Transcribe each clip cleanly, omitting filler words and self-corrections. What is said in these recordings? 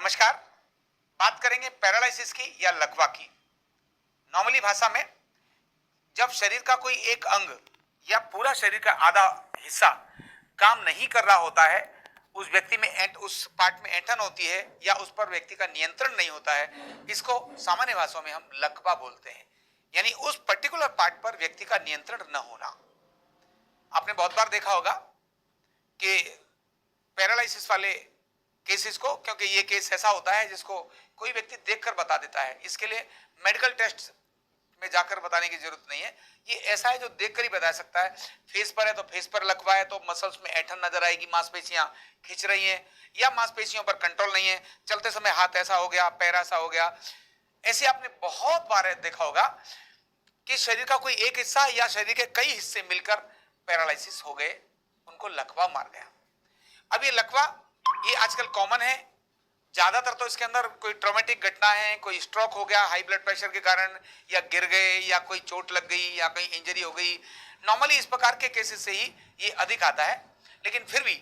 नमस्कार। बात करेंगे पैरालिसिस की या लकवा की। नॉर्मली भाषा में जब शरीर का कोई एक अंग या पूरा शरीर का आधा हिस्सा काम नहीं कर रहा होता है, उस व्यक्ति में उस पार्ट में ऐंठन होती है या उस पर व्यक्ति का नियंत्रण नहीं होता है, इसको सामान्य भाषा में हम लकवा बोलते हैं। यानी उस पर्टिकुलर पार्ट पर व्यक्ति का नियंत्रण न होना। आपने बहुत बार देखा होगा कि पैरालिसिस वाले केसेस को, क्योंकि ये केस ऐसा होता है जिसको कोई व्यक्ति देखकर बता देता है, इसके लिए मेडिकल टेस्ट में जाकर बताने की जरूरत नहीं है। ये ऐसा है जो देखकर ही बता सकता है। फेस पर है तो फेस पर लकवा है तो मसल्स में ऐंठन नजर आएगी, मांसपेशियां खिंच रही हैं या मांसपेशियों पर कंट्रोल नहीं है, चलते समय हाथ ऐसा हो गया, पैर ऐसा हो गया। ऐसे आपने बहुत बार देखा होगा कि शरीर का कोई एक हिस्सा या शरीर के कई हिस्से मिलकर पैरालिसिस हो गए, उनको लकवा मार गया। अब ये लकवा ये आजकल कॉमन है, ज्यादातर तो इसके अंदर कोई ट्रॉमेटिक घटना है, कोई स्ट्रोक हो गया हाई ब्लड प्रेशर के कारण, या गिर गए, या कोई चोट लग गई, या कहीं इंजरी हो गई। नॉर्मली इस प्रकार के केसेस से ही ये अधिक आता है। लेकिन फिर भी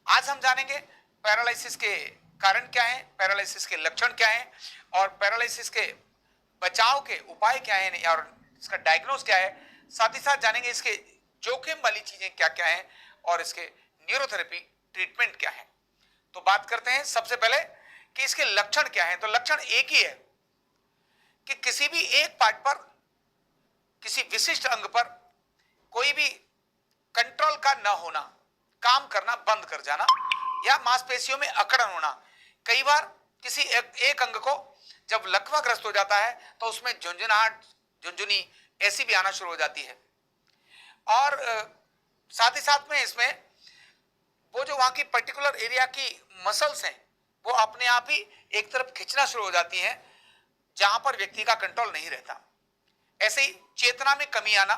आज हम जानेंगे पैरालिसिस के कारण क्या है, पैरालिसिस के लक्षण क्या है, और पैरालिसिस के बचाव के उपाय क्या है और इसका डायग्नोज क्या है। साथ ही साथ जानेंगे इसके जोखिम वाली चीजें क्या क्या है और इसके न्यूरोथेरेपी ट्रीटमेंट क्या है। तो बात करते हैं सबसे पहले कि इसके लक्षण क्या हैं। तो लक्षण एक ही है कि किसी भी एक पार्ट पर, किसी विशिष्ट अंग पर कोई भी कंट्रोल का न होना, काम करना बंद कर जाना, या मांसपेशियों में अकड़न होना। कई बार किसी एक अंग को जब लकवाग्रस्त हो जाता है तो उसमें झुंझुनाहट, झुंझुनी ऐसी भी आना शुरू हो जाती है। और साथ ही साथ में इसमें वो जो वहां की पर्टिकुलर एरिया की मसल्स हैं वो अपने आप ही एक तरफ खींचना शुरू हो जाती हैं जहां पर व्यक्ति का कंट्रोल नहीं रहता। ऐसे ही चेतना में कमी आना।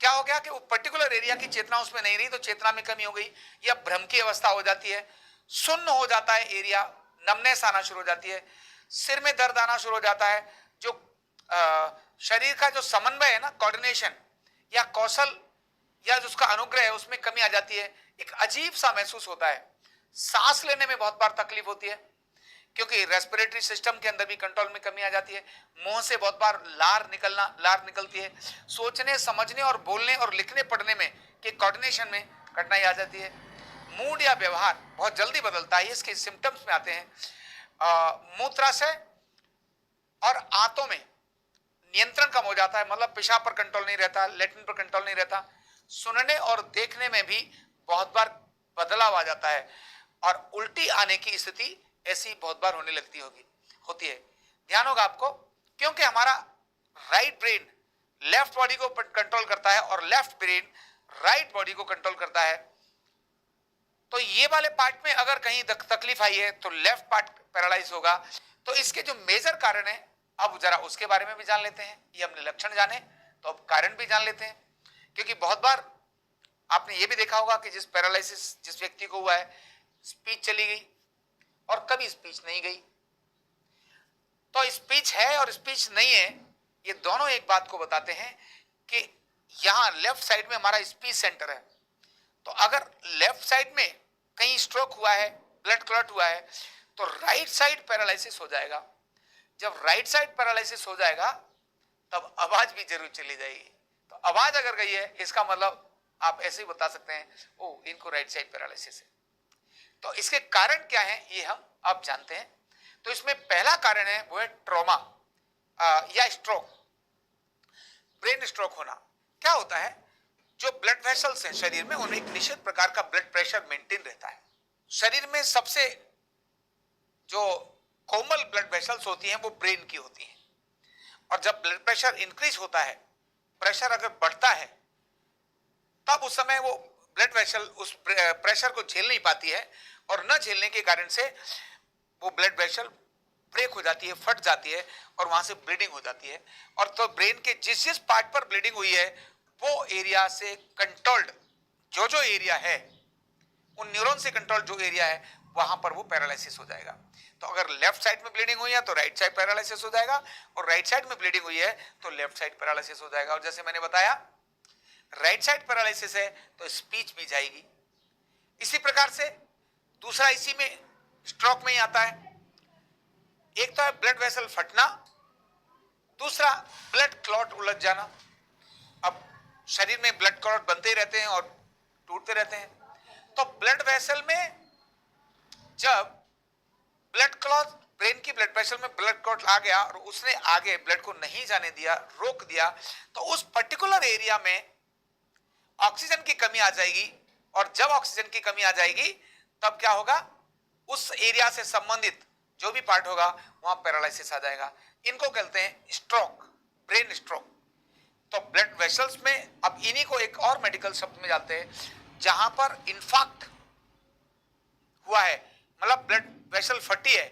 क्या हो गया कि वो पर्टिकुलर एरिया की चेतना उसमें नहीं रही तो चेतना में कमी हो गई, या भ्रम की अवस्था हो जाती है, सुन्न हो जाता है एरिया, नमनेस आना शुरू हो जाती है, सिर में दर्द आना शुरू हो जाता है। जो शरीर का जो समन्वय है ना, कोऑर्डिनेशन या कौशल या जो उसका अनुग्रह है उसमें कमी आ जाती है। एक अजीब सा महसूस होता है। सांस लेने में बहुत बार तकलीफ होती है क्योंकि रेस्पिरेटरी सिस्टम के अंदर भी कंट्रोल में कमी आ जाती है। मुंह से बहुत बार लार निकलती है। सोचने, समझने और बोलने और लिखने पढ़ने में के कोऑर्डिनेशन में कठिनाई आ जाती है। मूड या व्यवहार बहुत जल्दी बदलता है, इसके सिम्टम्स में आते हैं। मूत्राशय और आंतों में नियंत्रण कम हो जाता है, मतलब पेशाब पर कंट्रोल नहीं रहता, लेट्रिन पर कंट्रोल नहीं रहता। सुनने और देखने में भी बहुत बार बदलाव आ जाता है और उल्टी आने की स्थिति ऐसी बहुत बार होने लगती होती है। ध्यान होगा आपको, क्योंकि हमारा राइट ब्रेन लेफ्ट बॉडी को कंट्रोल करता है और लेफ्ट ब्रेन राइट बॉडी को कंट्रोल करता है। तो ये वाले पार्ट में अगर कहीं तकलीफ आई है तो लेफ्ट पार्ट पैरालाइज होगा। तो इसके जो मेजर कारण है, अब जरा उसके बारे में भी जान लेते हैं। ये हमने लक्षण जाने तो अब कारण भी जान लेते हैं, क्योंकि बहुत बार आपने ये भी देखा होगा कि जिस व्यक्ति को हुआ है स्पीच चली गई और कभी स्पीच नहीं गई। तो स्पीच है और स्पीच नहीं है, ये दोनों एक बात को बताते हैं कि यहां लेफ्ट साइड में हमारा स्पीच सेंटर है। तो अगर लेफ्ट साइड में कहीं स्ट्रोक हुआ है, ब्लड क्लॉट हुआ है, तो राइट साइड पैरालिसिस हो जाएगा। जब राइट साइड पैरालिसिस हो जाएगा तब आवाज भी जरूर चली जाएगी। तो आवाज अगर गई है इसका मतलब आप ऐसे ही बता सकते हैं ओ इनको राइट साइड पैरालिसिस है। तो इसके कारण क्या है ये हम अब जानते हैं। तो इसमें पहला कारण है वो है ट्रॉमा या स्ट्रोक, ब्रेन स्ट्रोक होना। क्या होता है, जो ब्लड वेसल्स हैं शरीर में उनमें एक निश्चित प्रकार का ब्लड प्रेशर मेंटेन रहता है। शरीर में सबसे जो कोमल ब्लड वेसल्स होती हैं वो ब्रेन की होती हैं, और जब ब्लड प्रेशर इंक्रीज होता है, प्रेशर अगर बढ़ता है, तब उस समय वो ब्लड वेसल उस प्रेशर को झेल नहीं पाती है, और न झेलने के कारण से वो ब्लड वेसल ब्रेक हो जाती है, फट जाती है, और वहां से ब्लीडिंग हो जाती है। और तो ब्रेन के जिस जिस पार्ट पर ब्लीडिंग हुई है वो एरिया से कंट्रोल्ड जो एरिया है, उन न्यूरॉन से कंट्रोल जो एरिया है, वहां पर वो पैरालिसिस हो जाएगा। तो अगर लेफ्ट साइड में ब्लीडिंग हुई है तो राइट साइड पैरालिसिस हो जाएगा, और राइट साइड में ब्लीडिंग हुई है तो लेफ्ट साइड पैरालिसिस हो जाएगा। और जैसे मैंने बताया, राइट साइड पैरालिसिस है तो स्पीच भी जाएगी। इसी प्रकार से दूसरा इसी में स्ट्रोक में ही आता है एक तो है ब्लड वेसल फटना, दूसरा ब्लड क्लॉट उलझ जाना। अब शरीर में ब्लड क्लॉट बनते ही रहते हैं और टूटते रहते हैं। तो ब्लड वेसल में जब ब्लड क्लॉट, ब्रेन की ब्लड वेसल में ब्लड क्लॉट आ गया और उसने आगे ब्लड को नहीं जाने दिया, रोक दिया, तो उस पर्टिकुलर एरिया में ऑक्सीजन की कमी आ जाएगी। और जब ऑक्सीजन की कमी आ जाएगी तब क्या होगा, उस एरिया से संबंधित जो भी पार्ट होगा वहां पैरालिसिस आ जाएगा। इनको कहते हैं स्ट्रोक, ब्रेन स्ट्रोक। तो ब्लड वेसल्स में अब इन्हीं को एक और मेडिकल शब्द में जाते हैं, जहां पर इन्फाक्ट हुआ है, मतलब ब्लड वेसल फटी है,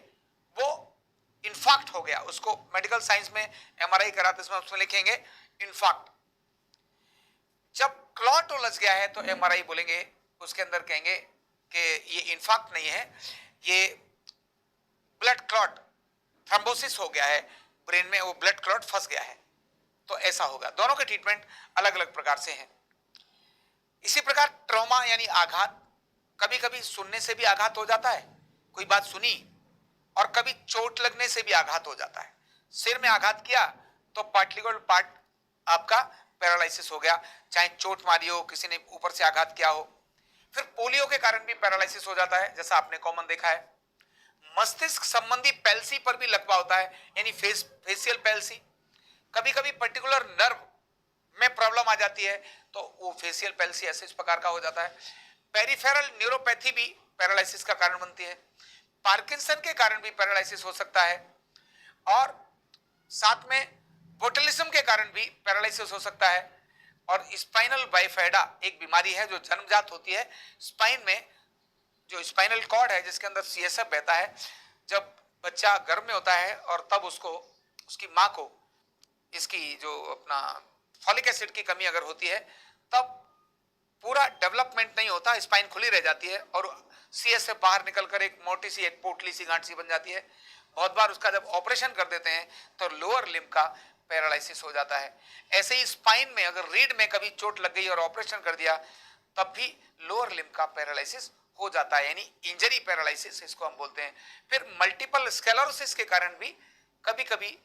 वो इन्फाक्ट हो गया, उसको मेडिकल साइंस में एमआरआई कराते समय उसमें लिखेंगे इन्फाक्ट। जब क्लॉट उलझ गया है तो एमआरआई बोलेंगे, उसके अंदर कहेंगे कि ये इन्फाक्ट नहीं है, ये ब्लड क्लॉट, थ्रोम्बोसिस हो गया है ब्रेन में, वो ब्लड क्लॉट फंस गया है। तो ऐसा होगा। दोनों के ट्रीटमेंट अलग अलग प्रकार से हैं। इसी प्रकार ट्रॉमा यानी आघात, कभी कभी सुनने से भी आघात हो जाता है, कोई बात सुनी, और कभी चोट लगने से भी आघात हो जाता है। सिर में आघात किया तो पार्टिकुलर पार्ट आपका पैरालिसिस हो गया, चाहे चोट मारी हो, किसी ने ऊपर से आघात किया हो। फिर पोलियो के कारण भी पैरालिसिस हो जाता है, जैसा आपने कॉमन देखा है। मस्तिष्क संबंधी पैल्सी पर भी लकवा होता है, यानी फेसियल पैल्सी। कभी कभी पर्टिकुलर नर्व में प्रॉब्लम आ जाती है तो वो फेसियल पैल्सी ऐसे इस प्रकार का हो जाता है। पेरिफेरल न्यूरोपैथी भी पैरालिसिस का कारण बनती है। पार्किंसन के कारण भी पैरालिसिस हो सकता है, और साथ में बोटुलिज्म के कारण भी पैरालिसिस हो सकता है। और स्पाइनल बाइफेडा एक बीमारी है जो जन्मजात होती है स्पाइन में, जो स्पाइनल कॉर्ड है जिसके अंदर सीएसएफ बहता है। जब बच्चा गर्भ में होता है और तब उसको, उसकी माँ को इसकी जो अपना फॉलिक एसिड की कमी अगर होती है, तब पूरा डेवलपमेंट नहीं होता, स्पाइन खुली रह जाती है और सीएसएफ बाहर निकलकर एक मोटी सी, एक पोटली सी, गांठ सी बन जाती है। बहुत बार उसका जब ऑपरेशन कर देते हैं तो लोअर लिम्ब का पैरालिसिस हो जाता है। ऐसे ही स्पाइन में अगर रीढ़ में कभी चोट लग गई और ऑपरेशन कर दिया तब भी लोअर लिम्ब का पैरालिसिस हो जाता है, यानी इंजरी पैरालिसिस इसको हम बोलते हैं। फिर मल्टीपल स्क्लेरोसिस के कारण भी कभी कभी,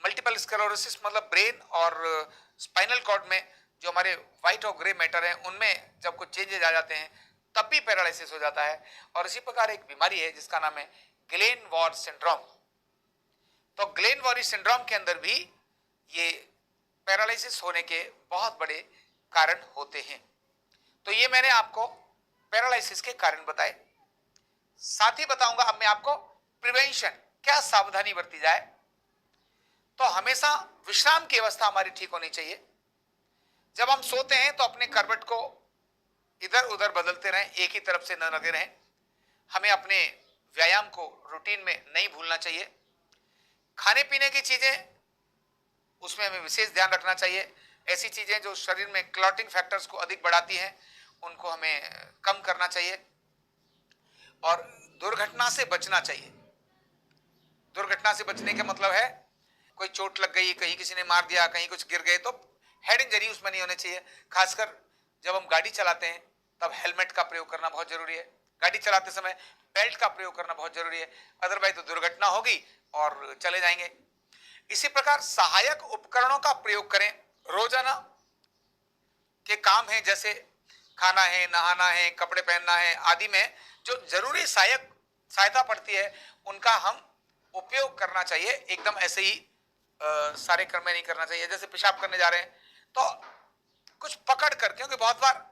मल्टीपल स्क्लेरोसिस मतलब ब्रेन और स्पाइनल कॉर्ड में जो हमारे व्हाइट और ग्रे मैटर हैं उनमें जब कुछ चेंजेस आ जाते हैं तब भी पैरालिसिस हो जाता है। और इसी प्रकार एक बीमारी है जिसका नाम है गिलेन-वॉर सिंड्रोम। तो ग्लेन-वॉर सिंड्रोम के अंदर भी ये पैरालिसिस होने के बहुत बड़े कारण होते हैं। तो ये मैंने आपको पैरालिसिस के कारण बताए। साथ ही बताऊंगा अब मैं आपको प्रिवेंशन, क्या सावधानी बरती जाए। तो हमेशा विश्राम की अवस्था हमारी ठीक होनी चाहिए। जब हम सोते हैं तो अपने करवट को इधर उधर बदलते रहें, एक ही तरफ से न लगे रहें। हमें अपने व्यायाम को रूटीन में नहीं भूलना चाहिए। खाने पीने की चीजें, उसमें हमें विशेष ध्यान रखना चाहिए। ऐसी चीजें जो शरीर में क्लॉटिंग फैक्टर्स को अधिक बढ़ाती हैं उनको हमें कम करना चाहिए। और दुर्घटना से बचना चाहिए। दुर्घटना से बचने का मतलब है कोई चोट लग गई, कहीं किसी ने मार दिया, कहीं कुछ गिर गए, तो हेड इंजरी उसमें नहीं होने चाहिए। खासकर जब हम गाड़ी चलाते हैं तब हेलमेट का प्रयोग करना बहुत जरूरी है। गाड़ी चलाते समय बेल्ट का प्रयोग करना बहुत जरूरी है, अदरवाइज तो दुर्घटना होगी और चले जाएंगे। इसी प्रकार सहायक उपकरणों का प्रयोग करें। रोजाना के काम है, जैसे खाना है, नहाना है, कपड़े पहनना है आदि में जो जरूरी सहायता पड़ती है उनका हम उपयोग करना चाहिए। एकदम ऐसे ही सारे कर्म नहीं करना चाहिए। जैसे पेशाब करने जा रहे हैं तो कुछ पकड़ कर, क्योंकि बहुत बार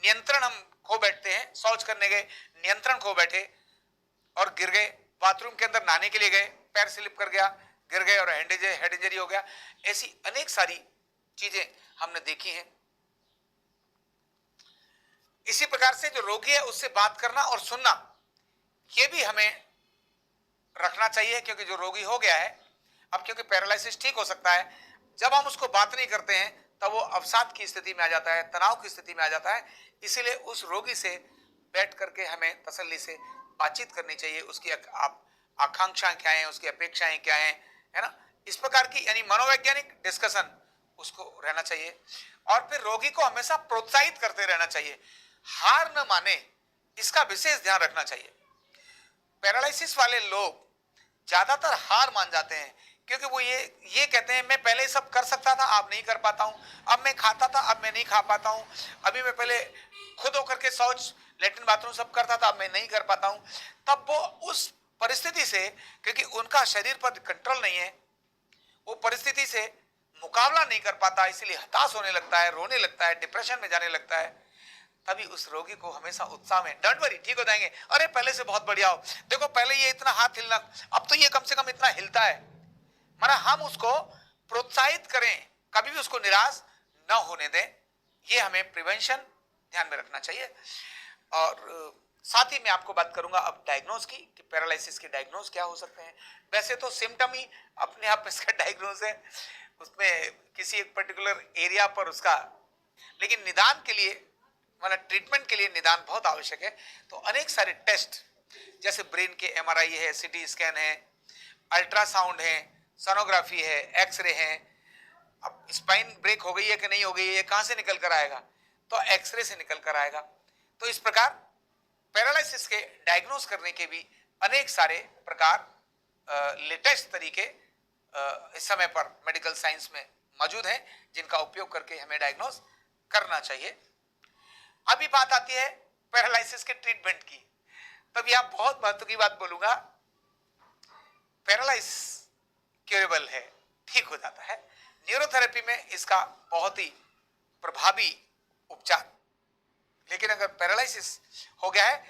नियंत्रण हम खो बैठते हैं। शौच करने गए, नियंत्रण खो बैठे और गिर गए। बाथरूम के अंदर नहाने के लिए गए, पैर स्लिप कर गया, गिर गए और हेड इंजरी हो गया। ऐसी अनेक सारी चीजें हमने देखी हैं। इसी प्रकार से जो रोगी है उससे बात करना और सुनना, यह भी हमें रखना चाहिए, क्योंकि जो रोगी हो गया है, अब क्योंकि पैरालिसिस ठीक हो सकता है, जब हम उसको बात नहीं करते हैं तब वो अवसाद की स्थिति में आ जाता है, तनाव की स्थिति में आ जाता है। इसीलिए उस रोगी से बैठ करके हमें तसल्ली से बातचीत करनी चाहिए। उसकी आकांक्षाएं क्या हैं, उसकी अपेक्षाएं क्या हैं, है ना, इस प्रकार की यानी मनोवैज्ञानिक डिस्कशन उसको रहना चाहिए। और फिर रोगी को हमेशा प्रोत्साहित करते रहना चाहिए, हार न माने, इसका विशेष ध्यान रखना चाहिए। पैरालिसिस वाले लोग ज्यादातर हार मान जाते हैं, क्योंकि वो ये कहते हैं मैं पहले सब कर सकता था, अब नहीं कर पाता हूं, अब मैं खाता था, अब मैं नहीं खा पाता हूं, अभी मैं पहले खुद होकर के शौच लेटरिन बाथरूम सब करता था, अब मैं नहीं कर पाता हूं। तब वो उस परिस्थिति से, क्योंकि उनका शरीर पर कंट्रोल नहीं है, वो परिस्थिति से मुकाबला नहीं कर पाता, इसलिए हताश होने लगता है, रोने लगता है, डिप्रेशन में जाने लगता है। तभी उस रोगी को हमेशा उत्साह में, डोंट वरी, ठीक हो जाएंगे, अरे पहले से बहुत बढ़िया हो, देखो पहले ये इतना हाथ हिलना, अब तो ये कम से कम इतना हिलता है। माना हम उसको प्रोत्साहित करें, कभी भी उसको निराश न होने दें, ये हमें प्रिवेंशन ध्यान में रखना चाहिए। और साथ ही मैं आपको बात करूंगा अब डायग्नोज की, कि पैरालिसिस के डायग्नोज क्या हो सकते हैं। वैसे तो सिम्टम ही अपने आप इसका डायग्नोज है, उसमें किसी एक पर्टिकुलर एरिया पर उसका, लेकिन निदान के लिए, मतलब ट्रीटमेंट के लिए निदान बहुत आवश्यक है। तो अनेक सारे टेस्ट, जैसे ब्रेन के एमआरआई है, सीटी स्कैन है, अल्ट्रासाउंड है, सोनोग्राफी है, एक्सरे है। अब स्पाइन ब्रेक हो गई है कि नहीं हो गई है, ये कहां से निकल कर आएगा, तो एक्सरे से निकल कर आएगा। तो इस प्रकार पैरालिसिस के डायग्नोज करने के भी अनेक सारे प्रकार, लेटेस्ट तरीके इस समय पर मेडिकल साइंस में मौजूद हैं, जिनका उपयोग करके हमें डायग्नोज करना चाहिए। अभी बात आती है पैरालिसिस के ट्रीटमेंट की। तब यहां बहुत महत्व की बात बोलूंगा, पैरालिसिस क्यूरेबल है, ठीक हो जाता है। न्यूरोथेरेपी में इसका बहुत ही प्रभावी उपचार, लेकिन अगर पैरालिसिस हो गया है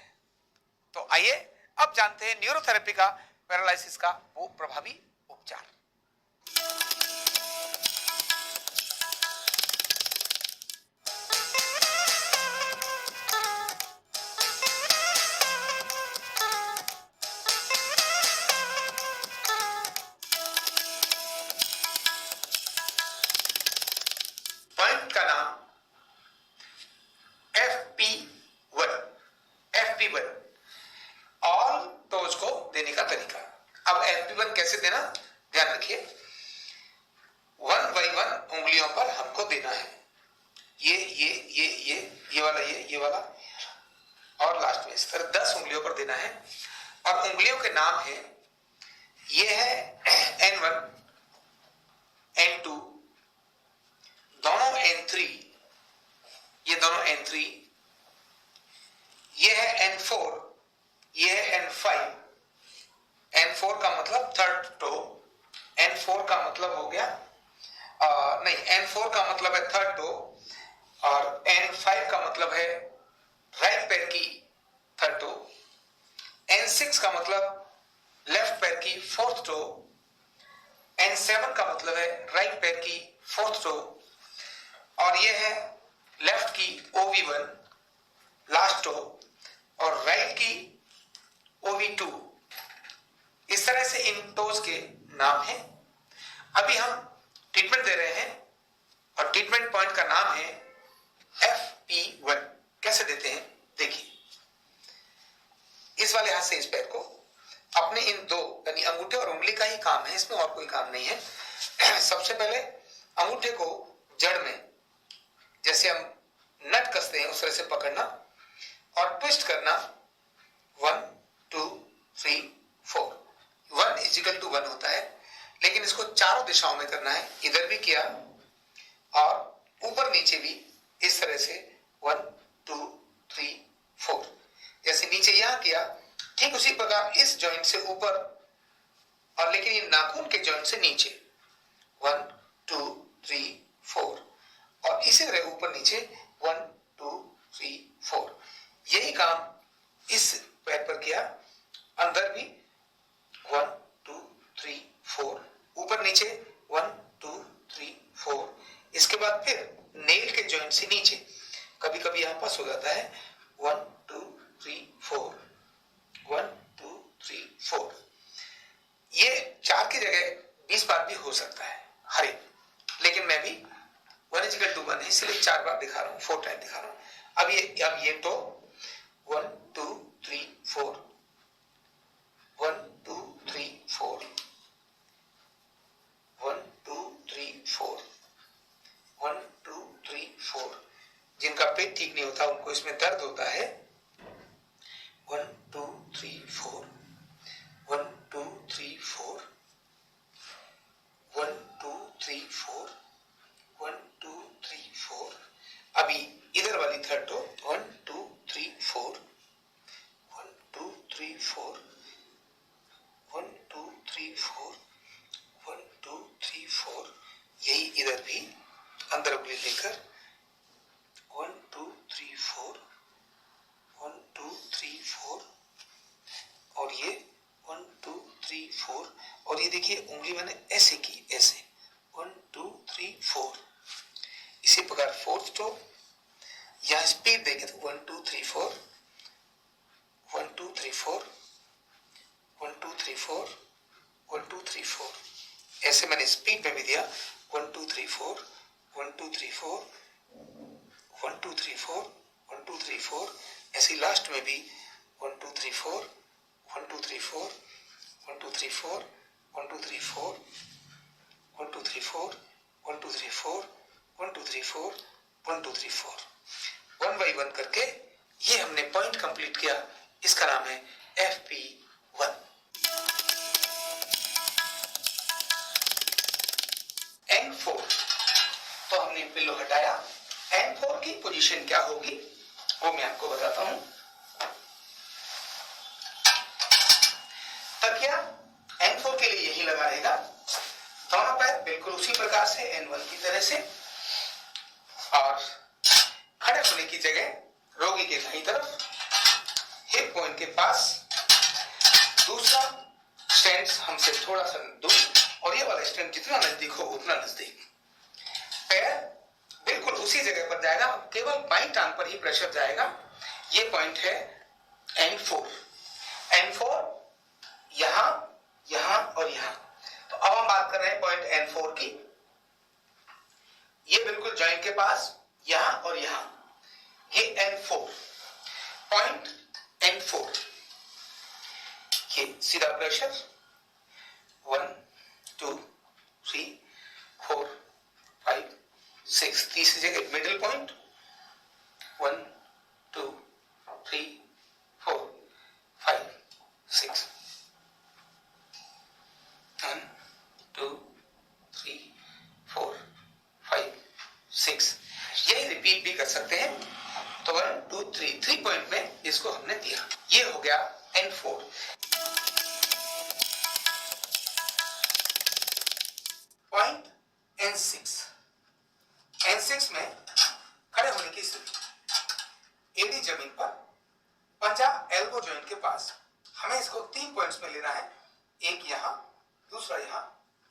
तो आइए अब जानते हैं न्यूरोथेरेपी का पैरालिसिस का वो प्रभावी उपचार। पॉइंट का नाम FP1, FP1 ऑल टोज को देने का तरीका। अब FP1 कैसे देना, ध्यान रखिए, 1 बाई 1 उंगलियों पर हमको देना है, ये वाला, ये वाला, और लास्ट में इस तरह 10 उंगलियों पर देना है। और उंगलियों के नाम है, ये है N1, N2, दोनों N3, ये दोनों N3, ये है N4, ये है N5। N4 का मतलब थर्ड टो, N4 का मतलब हो गया नहीं, N4 का मतलब है थर्ड टो, और N5 का मतलब है राइट पैर की थर्ड टो, N6 का मतलब लेफ्ट पैर की फोर्थ टो, N7 का मतलब है राइट पैर की फोर्थ टो, और ये है लेफ्ट की OV1 लास्ट टो, और राइट की OV2। इस तरह से इन टोज के नाम हैं। अभी हम ट्रीटमेंट दे रहे हैं, और ट्रीटमेंट पॉइंट का नाम है FP1। कैसे देते हैं देखिए, इस वाले हाथ से इस पैर को अपने इन दो, यानी अंगूठे और उंगली का ही काम है, इसमें और कोई काम नहीं है। सबसे पहले अंगूठे को जड़ में, जैसे हम नट कसते हैं उस तरह से पकड़ना और ट्विस्ट करना, 1 2 3 4, 1 = 1 होता है, लेकिन इसको चारों दिशाओं में करना है। इधर भी किया और ऊपर नीचे भी, इस तरह से 1 2 3 4। जैसे नीचे यहां किया, ठीक उसी प्रकार इस जॉइंट से ऊपर, और लेकिन ये नाखून के जॉइंट से नीचे, 1 2 3 4, और इसी तरह ऊपर नीचे 1 2 3 4। यही काम इस पैर पर किया, अंदर भी 1 2 3 4, ऊपर नीचे 1 2 3 4। इसके बाद फिर नेल के जॉइंट से नीचे, कभी कभी यहां पास हो जाता है, 1 2 3 4, 1 2 3 4। ये 4 की जगह 20 बार भी हो सकता है हर एक, लेकिन मैं भी 1 = 1 है इसलिए 4 बार दिखा रहा हूं, 4 टाइम दिखा रहा हूं। अब ये तो 1 2 3 4, 1 2 3 4, 1 2 3 4, 1 2 3 4। जिनका पेट ठीक नहीं होता, उनको इसमें दर्द होता है, 1 2 3 4, 1 2 3 4, 4, 1 2 3 4, 1 2 3 4। अभी इधर वाली थर्ड टो 1 2 3 4, 1 2 3 4, 1 2 3 4, 1 2 3 4। यही इधर भी अंदर उंगली लेकर 1 2 3 4, 1 2 3 4, और ये 1 2 3 4, और ये देखिए उंगली मैंने ऐसे की, ऐसे 1 2 3 4। इसी प्रकार फोर्थ टो, यहाँ स्पीड देंगे तो 1 2 3 4, 1 2 3 4, 1 2 3 4, 1 2 3 4। ऐसे मैंने स्पीड में भी दिया 1 2 3 4, 1 2 3 4, 1 2 3 4, 1 2 3 4। ऐसे लास्ट में भी 1 2 3 4, 1 2 3 4, 1 2 3 4, 1 2 3 4, 1 2 3 4, 1 2 3 4, 1 2 3 4, 1 2 3 4। 1 बाई 1 करके ये हमने पॉइंट कंप्लीट किया। इसका नाम है FP1। N4 तो हमने पिल्लो हटाया। N4 की पोजीशन क्या होगी वो मैं आपको बताता हूं। तकिया N4 के लिए यही लगा रहेगा, दोनों पैर बिल्कुल उसी प्रकार से N1 की तरह से, और खड़े होने की जगह रोगी के दाईं तरफ हिप पॉइंट के पास, दूसरा स्टैंड हमसे थोड़ा सा दूर, और ये वाला स्टैंड जितना नजदीक हो उतना नजदीक। पैर बिल्कुल उसी जगह पर जाएगा, केवल बाईं टांग पर ही प्रेशर जाएगा। ये पॉइंट है N4। N4 यहां, यहां और यहां। तो अब हम बात कर रहे हैं पॉइंट N4 की। ये बिल्कुल जॉइंट के पास, यहां और यहां, ये N4 पॉइंट। N4 ये सीधा प्रेशर 1 2 3 4 5 6। तीसरी जगह मिडिल पॉइंट 1 2 3 4 5 6, 1 2 3 4 5 6। यही रिपीट भी कर सकते हैं। तो 1 2 3 पॉइंट में इसको हमने दिया। ये हो गया N4। Point N6। N6 में खड़े होने की स्थिति, एडी जमीन पर, पंजा एल्बो जॉइंट के पास। हमें इसको 3 पॉइंट्स में लेना है, एक यहां, दूसरा यहां,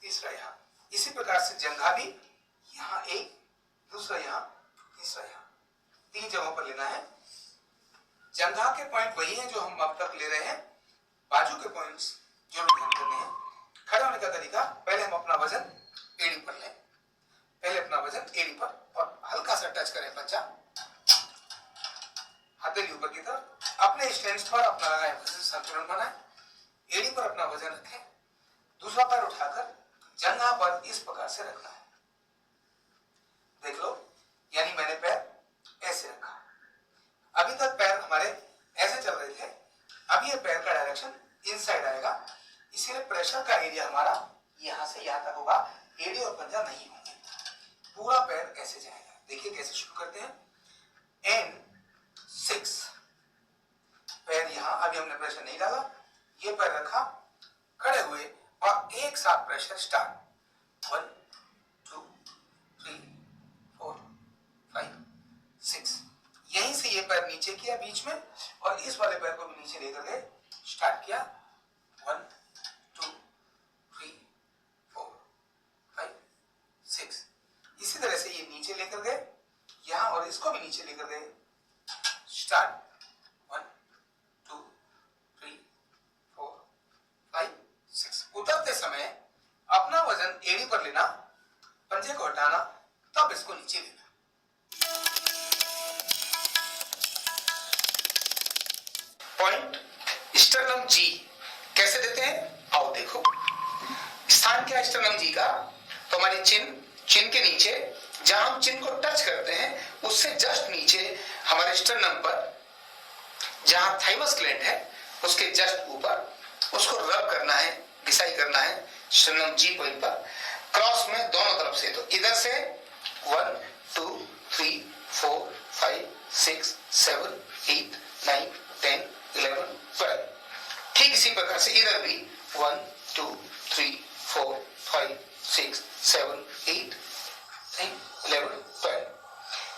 तीसरा यहां। इसी प्रकार से जंघा भी यहां एक, दूसरा यहां, तीसरा यहां, 3 जगहों पर लेना है। जंघा के पॉइंट वही हैं जो हम अब तक ले रहे हैं। बाजू के पॉइंट्स जो भी ध्यान करने हैं। खड़े होने का तरीका, पहले हम अपना वजन एड़ी पर लें, पहले अपना वजन एड़ी पर, और हल्का सा टच करें पंजा, हथेली ऊपर की तरफ। अपने स्टैंड पर अपना संतुलन बनाएं, एड़ी पर अपना वजन रखें, दूसरा पैर उठाकर जंघा पर इस प्रकार से रखना है। देख लो, यानी मैंने पैर ऐसे रखा। अभी तक पैर हमारे ऐसे चल रहे थे, अब ये पैर का डायरेक्शन इनसाइड आएगा, इसीलिए प्रेशर का एरिया हमारा यहां से यहां तक होगा, एड़ी और पंजा नहीं होंगे। पूरा पैर ऐसे जाएगा। देखिए कैसे शुरू करते हैं। N6 पैर यहां, अभी हमने प्रेशर नहीं डाला, ये पैर रखा, खड़े हुए और एक साथ प्रेशर स्टार्ट। 1 2 3 4 5 6। यहीं से ये पैर नीचे किया बीच में, और इस वाले पैर को भी नीचे लेकर गए, स्टार्ट किया 1 2 3 4 5 6। इसी तरह से ये नीचे लेकर गए यहां, और इसको भी नीचे लेकर गए, स्टार्ट 1 2 3 4 5 6। उतरते समय अपना वजन एड़ी पर लेना, पंजे को हटाना, तब इसको नीचे लेना। पॉइंट स्टर्नम जी कैसे देते हैं, आओ देखो। स्थान क्या है स्टर्नम जी का, तो हमारी चिन के नीचे, जहां हम चिन को टच करते हैं उससे जस्ट नीचे हमारे स्टर्नम पर, जहां थाइमस ग्लैंड है उसके जस्ट ऊपर, उसको रब करना है घिसाई करना है स्टर्नम जी पॉइंट पर, क्रॉस में दोनों तरफ से। तो इधर से 1 2 3 4 5 6 7 8 9 10 11 12। ठीक इसी प्रकार से इधर भी 1 2 3 4 5 6 7 8 9 11 12।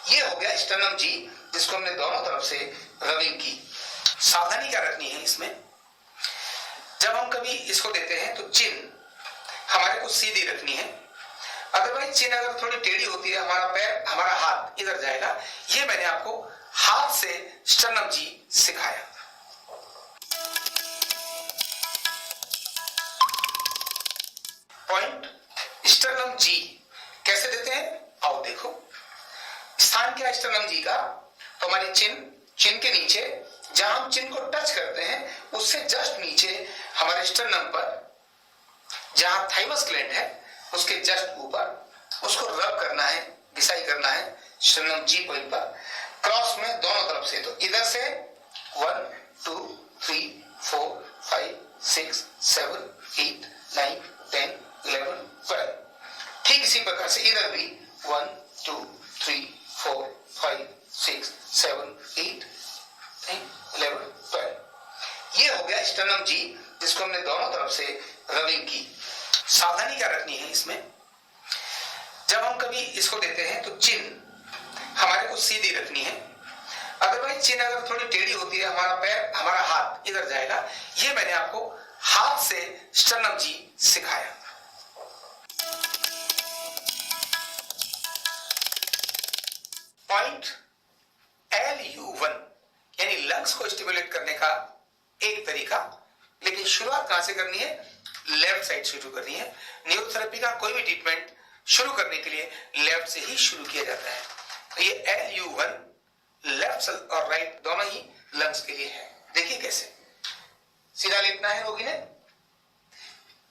ये हो गया स्टर्नम जी, जिसको हमने दोनों तरफ से रबिंग की। सावधानी क्या रखनी है इसमें, जब हम कभी इसको देते हैं तो चिन हमारे को सीधी रखनी है। अदरवाइज चिन अगर थोड़ी टेढ़ी होती है, हमारा पैर हमारा हाथ इधर जाएगा। ये मैंने आपको हाथ से स्टर्नम जी सिखाया। पॉइंट स्टर्नम जी कैसे देते हैं, आओ देखो। स्थान क्या है स्टर्नम जी का, तो हमारी चिन के नीचे, जहां हम चिन को टच करते हैं उससे जस्ट नीचे हमारे स्टर्नम पर, जहां थाइमस ग्लैंड है उसके जस्ट ऊपर, उसको रब करना है, घिसाई करना है स्टर्नम जी पॉइंट पर, क्रॉस में दोनों तरफ से। तो इधर से 1 2 3 4 5 6 7 8 9 10 11 12। ठीक इसी प्रकार से इधर भी 1 2 3 4 5 6 7 8 9 11 12। ये हो गया स्टर्नम जी, जिसको हमने दोनों तरफ से रबिंग की। सावधानी क्या रखनी है इसमें, जब हम कभी इसको देते हैं तो चिन हमारे को सीधी रखनी है। अदरवाइज चिन अगर थोड़ी टेढ़ी होती है, हमारा पैर हमारा हाथ इधर जाएगा। ये मैंने आपको हाथ से स्टर्नम जी सिखाया। पॉइंट LU1 यानी लंग्स को स्टिमुलेट करने का एक तरीका, लेकिन शुरुआत कहां से करनी है, लेफ्ट साइड शुरू करनी है। न्यूरोथेरेपी का कोई भी ट्रीटमेंट शुरू करने के लिए लेफ्ट से ही शुरू किया जाता है। तो ये LU1 लेफ्ट और राइट दोनों ही लंग्स के लिए है। देखिए कैसे, सीधा लेटना है रोगी ने,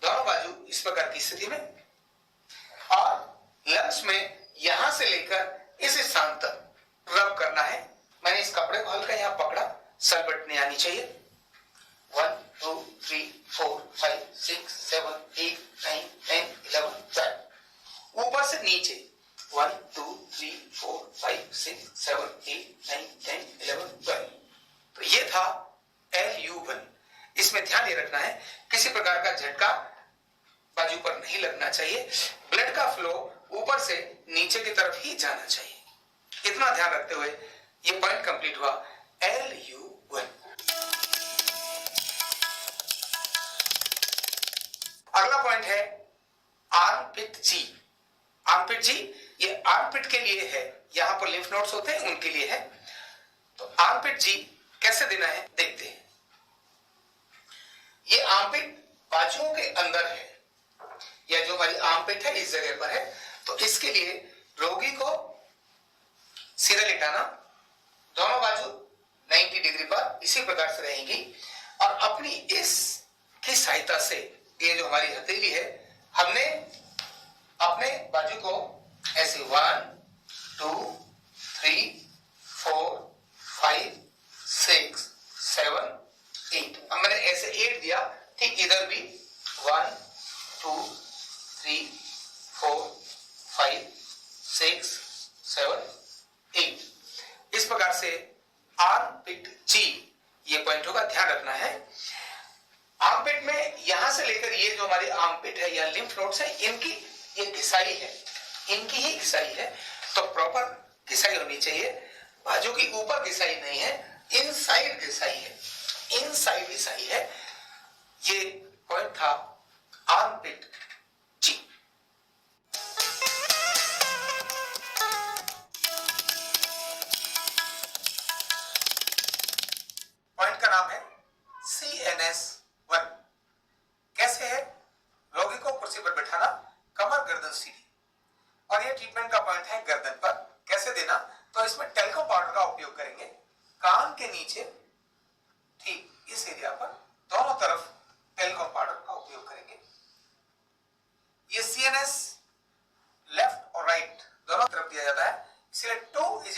दोनों बाजू इस प्रकार की स्थिति में, और लंग्स में यहां से लेकर इस स्थान तक रब करना है। मैंने इस कपड़े को हल्का यहां पकड़ा, सलबट नहीं आनी चाहिए। 1 2 3 4 5 6 7 8 9 10 11 12। ऊपर से नीचे 1 2 3 4 5 6 7 8 9 10 11 12। तो ये था LU1। इसमें ध्यान ये रखना है, किसी प्रकार का झटका बाजू पर नहीं लगना चाहिए। ब्लड का फ्लो ऊपर से नीचे की तरफ ही जाना चाहिए। इतना ध्यान रखते हुए ये पॉइंट कंप्लीट हुआ LU1। अगला पॉइंट है आर्मपिट जी। आर्मपिट जी ये आर्मपिट के लिए है, यहां पर लिम्फ नोड्स होते हैं उनके लिए है। तो आर्मपिट जी कैसे देना है देखते हैं। ये आर्मपिट बाजुओं के अंदर है, या जो हमारी आर्मपिट है इस जगह पर है। तो इसके लिए रोगी को सीधा लेटाना, दोनों बाजू 90 डिग्री पर इसी प्रकार से रहेंगी, और अपनी इस की सहायता से, ये जो हमारी हथेली है, हमने अपने बाजू को ऐसे 1 2 3 4 5 6 7 8, अब मैंने ऐसे 8 दिया। ठीक इधर भी 1 2 3 4 5 6 7 8। इस प्रकार से आर्मपिट जी ये पॉइंट होगा, ध्यान रखना है। आर्मपिट में यहां से लेकर ये जो हमारी आर्मपिट है या लिम्फ नोड्स है, इनकी ये घिसाई है, इनकी ही घिसाई है। तो प्रॉपर घिसाई होनी चाहिए, बाजू की ऊपर घिसाई नहीं है, इनसाइड घिसाई है, इनसाइड घिसाई है। ये पॉइंट था आर्मपिट जी। पॉइंट का नाम है CNS1। कैसे है, रोगी को कुर्सी पर बैठाना, कमर गर्दन सीधी, और ये ट्रीटमेंट का पॉइंट है गर्दन पर। कैसे देना, तो इसमें टेल्को पाउडर का उपयोग करेंगे, कान के नीचे ठीक इस एरिया पर दोनों तरफ टेल्को पाउडर का उपयोग करेंगे। ये CNS लेफ्ट और राइट दोनों तरफ दिया जाता है, इसलिए 2 =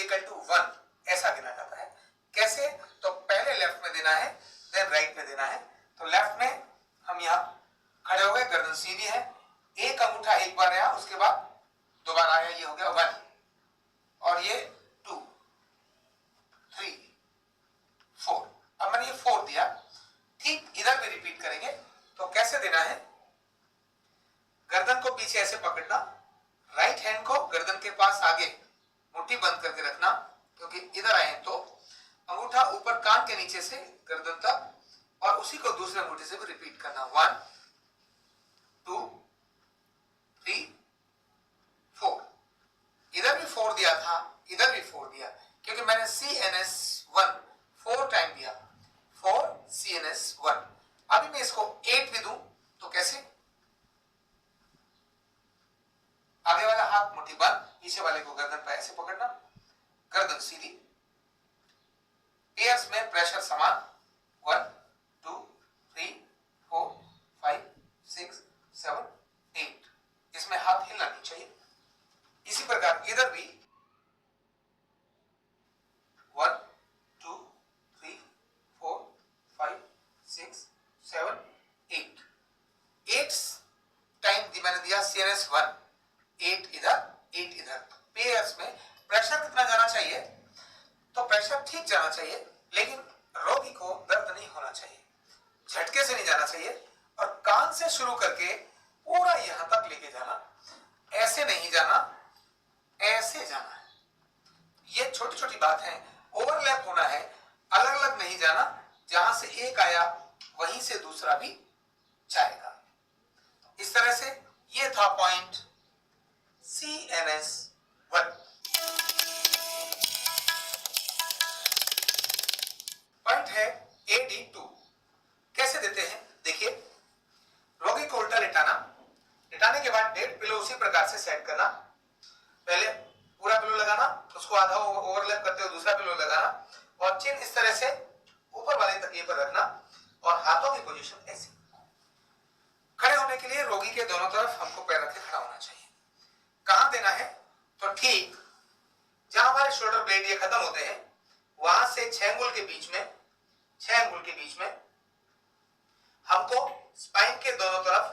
1 ऐसा गिना जाता है। कैसे, तो पहले लेफ्ट में देना है, देन राइट में देना है। तो लेफ्ट में हम यहाँ खड़े क्योंकि इधर आए तो अंगूठा ऊपर कान के नीचे से गर्दन तक और उसी को दूसरे अंगूठे से भी रिपीट करना 1 2 3 4 इधर भी 4 दिया था इधर भी 4 दिया क्योंकि मैंने CNS1 4 टाइम दिया 4 CNS1 अभी मैं इसको 8 भी दूं तो कैसे आगे वाला हाथ मुट्ठी बंद पीछे वाले को गर्दन पे ऐसे पकड़ना गर्दन सीधी पेयर्स में प्रेशर समान 1 2 3 4 5 6 7 8 इसमें हाथ हिलना नहीं चाहिए इसी प्रकार इधर भी 1 2 3 4 5 6 7 8 8 टाइम मैंने दिया CNS1 8 इधर पेयर्स में प्रेशर कितना जाना चाहिए तो प्रेशर ठीक जाना चाहिए लेकिन रोगी को दर्द नहीं होना चाहिए झटके से नहीं जाना चाहिए और कान से शुरू करके पूरा यहां तक लेके जाना ऐसे नहीं जाना ऐसे जाना है ये छोटी छोटी बात है ओवरलैप होना है अलग अलग नहीं जाना जहां से एक आया वहीं से दूसरा भी जाएगा इस तरह से ये था पॉइंट CNS1 पॉइंट है AD2 कैसे देते हैं देखिए रोगी को उल्टा लिटाने के बाद डेड पिलो उसी प्रकार से सेट करना पहले पूरा पिलो लगाना उसको आधा ओवरलैप करते हुए दूसरा पिलो लगाना और चिन इस तरह से ऊपर वाले तकिए पर रखना और हाथों की पोजीशन ऐसी खड़े होने के लिए रोगी के दोनों तरफ हमको पैर रख के खड़ा होना चाहिए कहां देना है तो ठीक जहां हमारे शोल्डर ब्लेड ये खत्म होते हैं वहां से 6 अंगुल के बीच में हमको स्पाइन के दोनों तरफ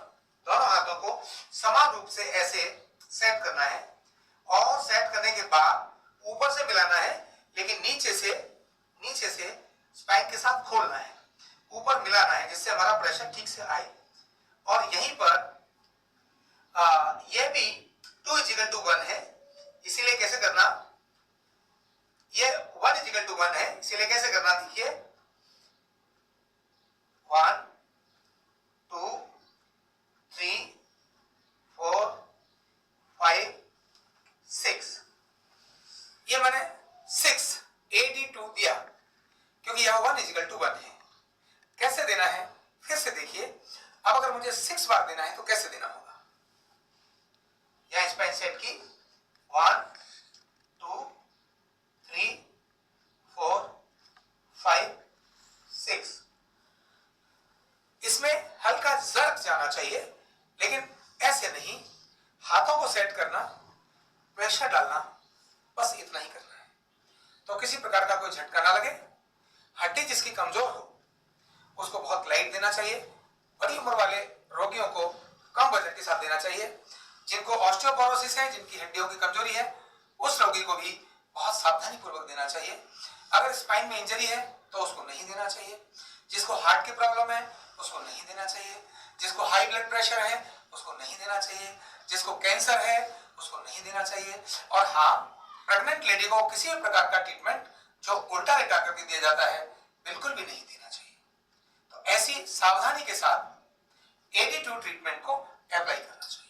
दोनों हाथों को समान रूप से ऐसे सेट करना है और सेट करने के बाद ऊपर से मिलाना है लेकिन नीचे से स्पाइन के साथ खोलना है ऊपर मिलाना है जिससे हमारा प्रेशर ठीक से आए और यहीं पर यह भी 2:1 है इसीलिए कैसे करना ये 1:1 है इसीलिए कैसे करना देखिए 1 2 3 4 5 6 ये मैंने 6 AD2 दिया क्योंकि यह 1:1 है कैसे देना है फिर से देखिए अब अगर मुझे 6 बार देना है तो कैसे देना होगा यहां स्पाइन सेट की 1 2 3 4 5 6 इसमें हल्का जर्क जाना चाहिए लेकिन ऐसे नहीं हाथों को सेट करना प्रेशर डालना बस इतना ही करना है तो किसी प्रकार का कोई झटका ना लगे हड्डी जिसकी कमजोर हो उसको बहुत लाइट देना चाहिए बड़ी उम्र वाले रोगियों को कम वजन के साथ देना चाहिए जिनको ऑस्टियोपोरोसिस है जिनकी हड्डियों की कमजोरी है उस रोगी को भी बहुत सावधानी पूर्वक देना चाहिए अगर स्पाइन में इंजरी है तो उसको नहीं देना चाहिए जिसको हार्ट की प्रॉब्लम है उसको नहीं देना चाहिए जिसको हाई ब्लड प्रेशर है उसको नहीं देना चाहिए जिसको कैंसर है उसको नहीं देना चाहिए और हाँ प्रेग्नेंट लेडी को किसी भी प्रकार का ट्रीटमेंट जो उल्टा लेटा करके दिया जाता है बिल्कुल भी नहीं देना चाहिए तो ऐसी सावधानी के साथ AD2 ट्रीटमेंट को अप्लाई करना चाहिए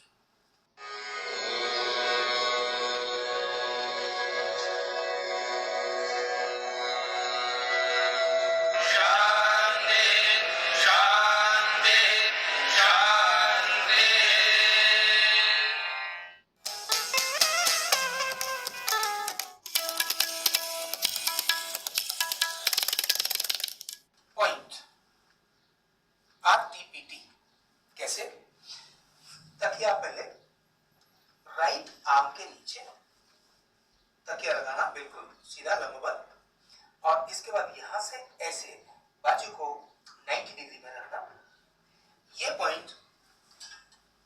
पॉइंट RTPT कैसे तकिया पहले राइट आर्म के नीचे तकिया लगाना बिल्कुल सीधा लंबवत और इसके बाद यहां से ऐसे बाजू को 90 डिग्री में रखना ये पॉइंट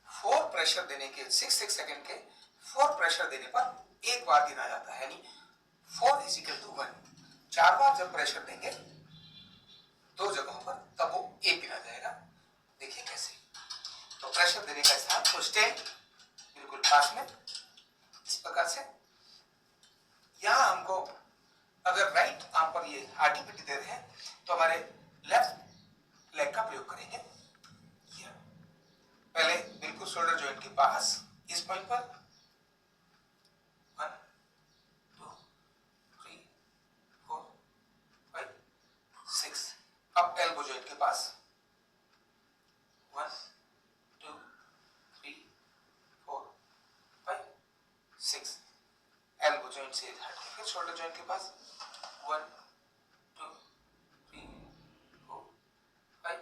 4 प्रेशर देने के 6 सेकंड के 4 प्रेशर देने पर एक बार गिना जाता है यानी 4:1 4 बार जब प्रेशर देंगे दो जगहों पर तब वो एक गिना जाएगा देखिए कैसे तो प्रेशर देने का स्थान तो स्टेन बिल्कुल पास में इस प्रकार से यहां हमको अगर राइट आर्म पर ये आरटीपीटी दे रहे हैं तो हमारे लेफ्ट लेग का प्रयोग करेंगे। पहले बिल्कुल शोल्डर जॉइंट के पास इस पॉइंट पर 1 2 3 4 5 6, अब एल्बो जॉइंट के पास 1 2 3 4 5 6, एल्बो जॉइंट से हट के फिर शोल्डर जॉइंट के पास 1 2 3 4 5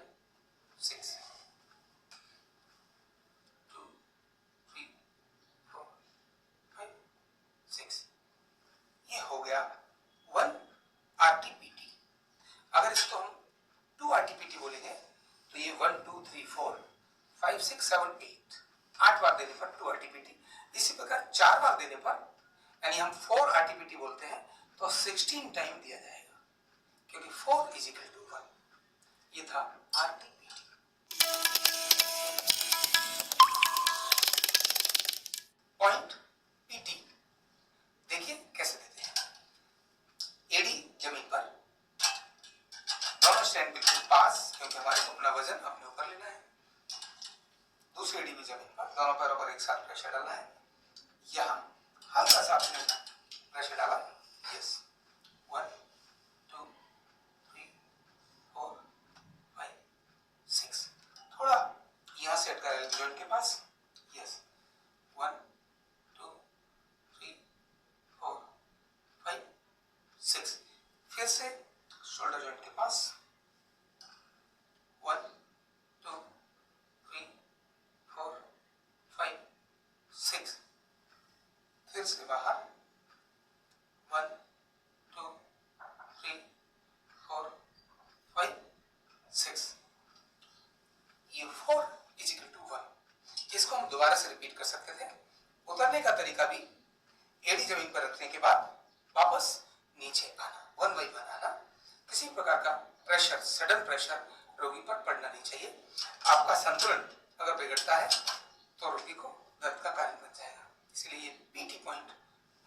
6 2 3 4 5 6। ये हो गया 1 आरटीपीटी। अगर इसको हम 2 आरटीपीटी बोलेंगे तो ये 1 2 3 4 5 6 7 8, 8 बार देने पर 2 आरटीपीटी। इसी प्रकार 4 बार देने पर यानी हम 4 आरटीपीटी बोलते हैं तो 16 टाइम दिया जाएगा, क्योंकि 4 इज इक्वल टू 1। ये था आरटीपीटी। पॉइंट पीटी देखिए कैसे देते हैं। एडी जमीन पर, दोनों स्टैंड बिल्कुल पास, क्योंकि हमारे को अपना वजन अपने ऊपर लेना है। दूसरी एडी भी जमीन पर, दोनों पैरों पर एक साथ प्रेशर डालना है। यहां हल्का सा आपने प्रेशर डाला, यस 1 2 3 4 5 6, थोड़ा यहां सेट करें जॉइंट के पास, यस 1 2 3 4 5 6, फिर से शोल्डर जॉइंट के पास 1 2 3 4 5 6, फिर से बाहर 1 2 3 4 5 6। ये 4 इज इक्वल टू 1। इसको हम दोबारा से रिपीट कर सकते थे। उतरने का तरीका भी एडी जमीन पर रखने के बाद वापस नीचे आना, 1 बाई 1 आना। किसी प्रकार का प्रेशर, सडन प्रेशर रोगी पर पड़ना नहीं चाहिए। आपका संतुलन अगर बिगड़ता है तो रोगी को दर्द का कारण बन जाएगा। इसलिए ये पीटी पॉइंट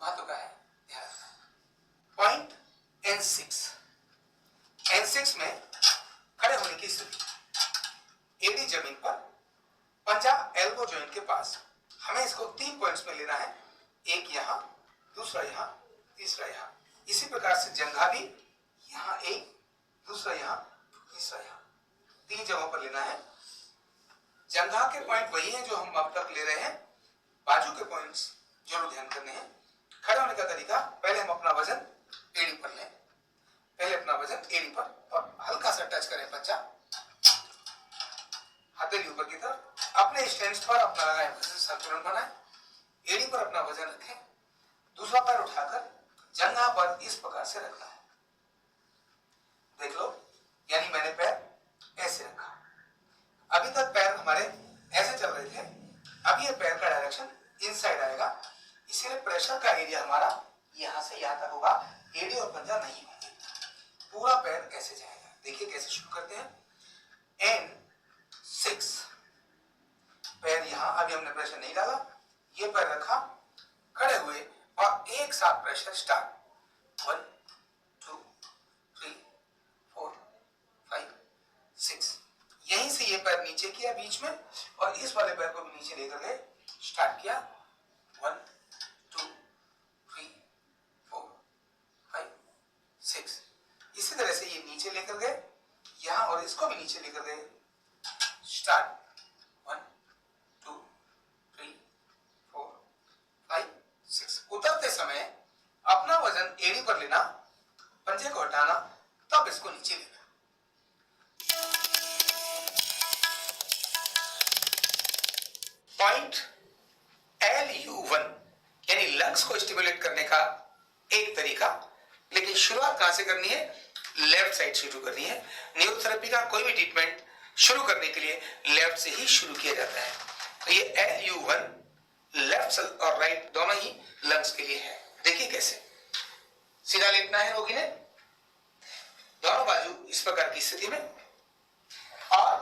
महत्व का है, ध्यान रखना। Point N6। N6 में खड़े होने की स्थिति, एडी जमीन पर, पंजा एल्बो जॉइंट के पास। हमें इसको 3 पॉइंट्स में लेना है, एक यहां, दूसरा यहां, तीसरा यहां। इसी प्रकार से जंघा भी यहां एक, दूसरा यहां, तीसरा यहां, 3 जगहों पर लेना है। जंघा के पॉइंट वही हैं जो हम अब तक ले रहे हैं। बाजू के पॉइंट्स जरूर ध्यान करने हैं। खड़े होने का तरीका, पहले हम अपना वजन एड़ी पर लें, पहले अपना वजन एड़ी पर और हल्का सा टच करें पंजा, हथेली ऊपर की तरफ। अपने स्टैंड पर अपना लगाए वजन संतुलन बनाए, एड़ी पर अपना वजन रखें। दूसरा पैर उठाकर जंघा पर इस प्रकार से रखना है, देख लो, यानी मैंने पैर ऐसे रखा। अभी तक पैर हमारे ऐसे चल रहे थे, अब ये पैर का डायरेक्शन इनसाइड आएगा, इसीलिए प्रेशर का एरिया हमारा यहां से यहां तक होगा, एड़ी और पंजा नहीं होंगे। पूरा पैर ऐसे जाएगा। देखिए कैसे शुरू करते हैं। N6, पैर यहां, अभी हमने प्रेशर नहीं डाला, ये पैर रखा, खड़े हुए और एक साथ प्रेशर स्टार्ट। 1 2 3 4 5 6। यहीं से ये पैर नीचे किया बीच में और इस वाले पैर को भी नीचे लेकर गए, स्टार्ट किया 1 2 3 4 5 6। इसी तरह से ये नीचे लेकर गए यहां और इसको भी नीचे लेकर गए, स्टार्ट 1 2 3 4 5 6। उतरते समय अपना वजन एड़ी पर लेना, पंजे को हटाना, तब इसको नीचे लेना। पॉइंट LU1 यानी लंग्स को स्टिमुलेट करने का एक तरीका, लेकिन शुरुआत कहां से करनी है? लेफ्ट साइड से शुरू करनी है। न्यूरोथेरेपी का कोई भी ट्रीटमेंट शुरू करने के लिए लेफ्ट से ही शुरू किया जाता है। तो ये LU1 लेफ्ट और राइट दोनों ही लंग्स के लिए है। देखिए कैसे। सीधा लेटना है रोगी ने, दोनों बाजू इस प्रकार की स्थिति में, और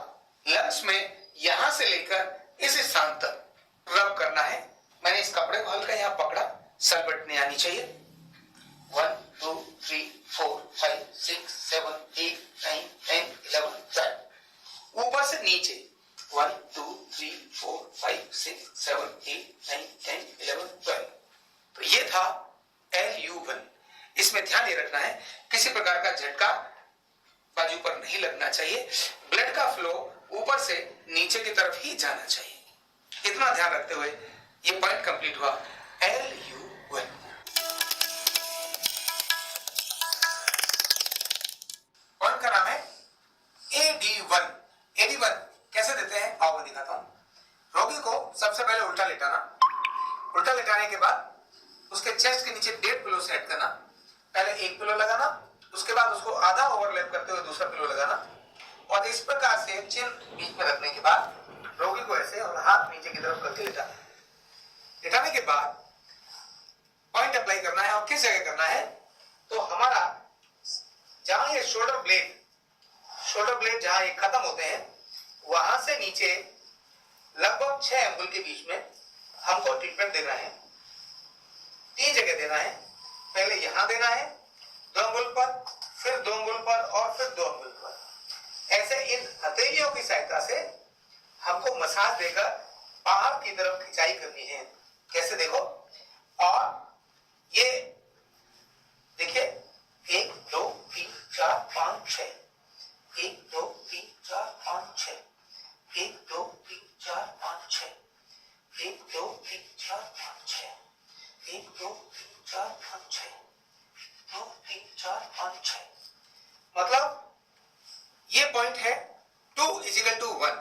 लंग्स में यहां से लेकर इस स्थान तक रब करना है। मैंने इस कपड़े को हल्का यहां पकड़ा, सर बटने आनी चाहिए। 1 2 3 रखना है, किसी प्रकार का झटका बाजू पर नहीं लगना चाहिए, ब्लड का फ्लो ऊपर से नीचे की तरफ ही जाना चाहिए। इतना ध्यान रखते हुए ये पॉइंट कंप्लीट हुआ LU1। पॉइंट का नाम है AD1। AD1 कैसे देते हैं आओ मैं दिखाता हूं। रोगी को सबसे पहले उल्टा लेटाना, उल्टा लेटाने के बाद उसके चेस्ट के नीचे 1.5 पिलो सेट करना, पहले एक पिलो लगाना, उसके बाद उसको आधा ओवरलैप करते हुए दूसरा पिलो लगाना, और इस प्रकार से चिन बीच में रखने के बाद रोगी को ऐसे और हाथ नीचे की तरफ करके लेटाना। लेटाने के बाद पॉइंट अप्लाई करना है, और किस जगह करना है तो हमारा जहां ये शोल्डर ब्लेड जहां ये खत्म होते हैं वहां से नीचे लगभग 6 अंगुल के बीच में हमको ट्रीटमेंट देना है। 3 जगह देना है, पहले यहां देना है 2 अंगुल पर, फिर 2 अंगुल पर और फिर 2 अंगुल पर। ऐसे इन हथेलियों की सहायता से हमको मसाज देकर बाहर की तरफ खिंचाई करनी है। कैसे देखो, और ये देखिए 1 2 3 4 5 6, 1 2 3 4 5 6, 1 2 3 4 5 6, 1 2 3 4 5 6, 1 2 3 4 5 6, 2 3 4 5 6। मतलब ये पॉइंट है 2 = 1।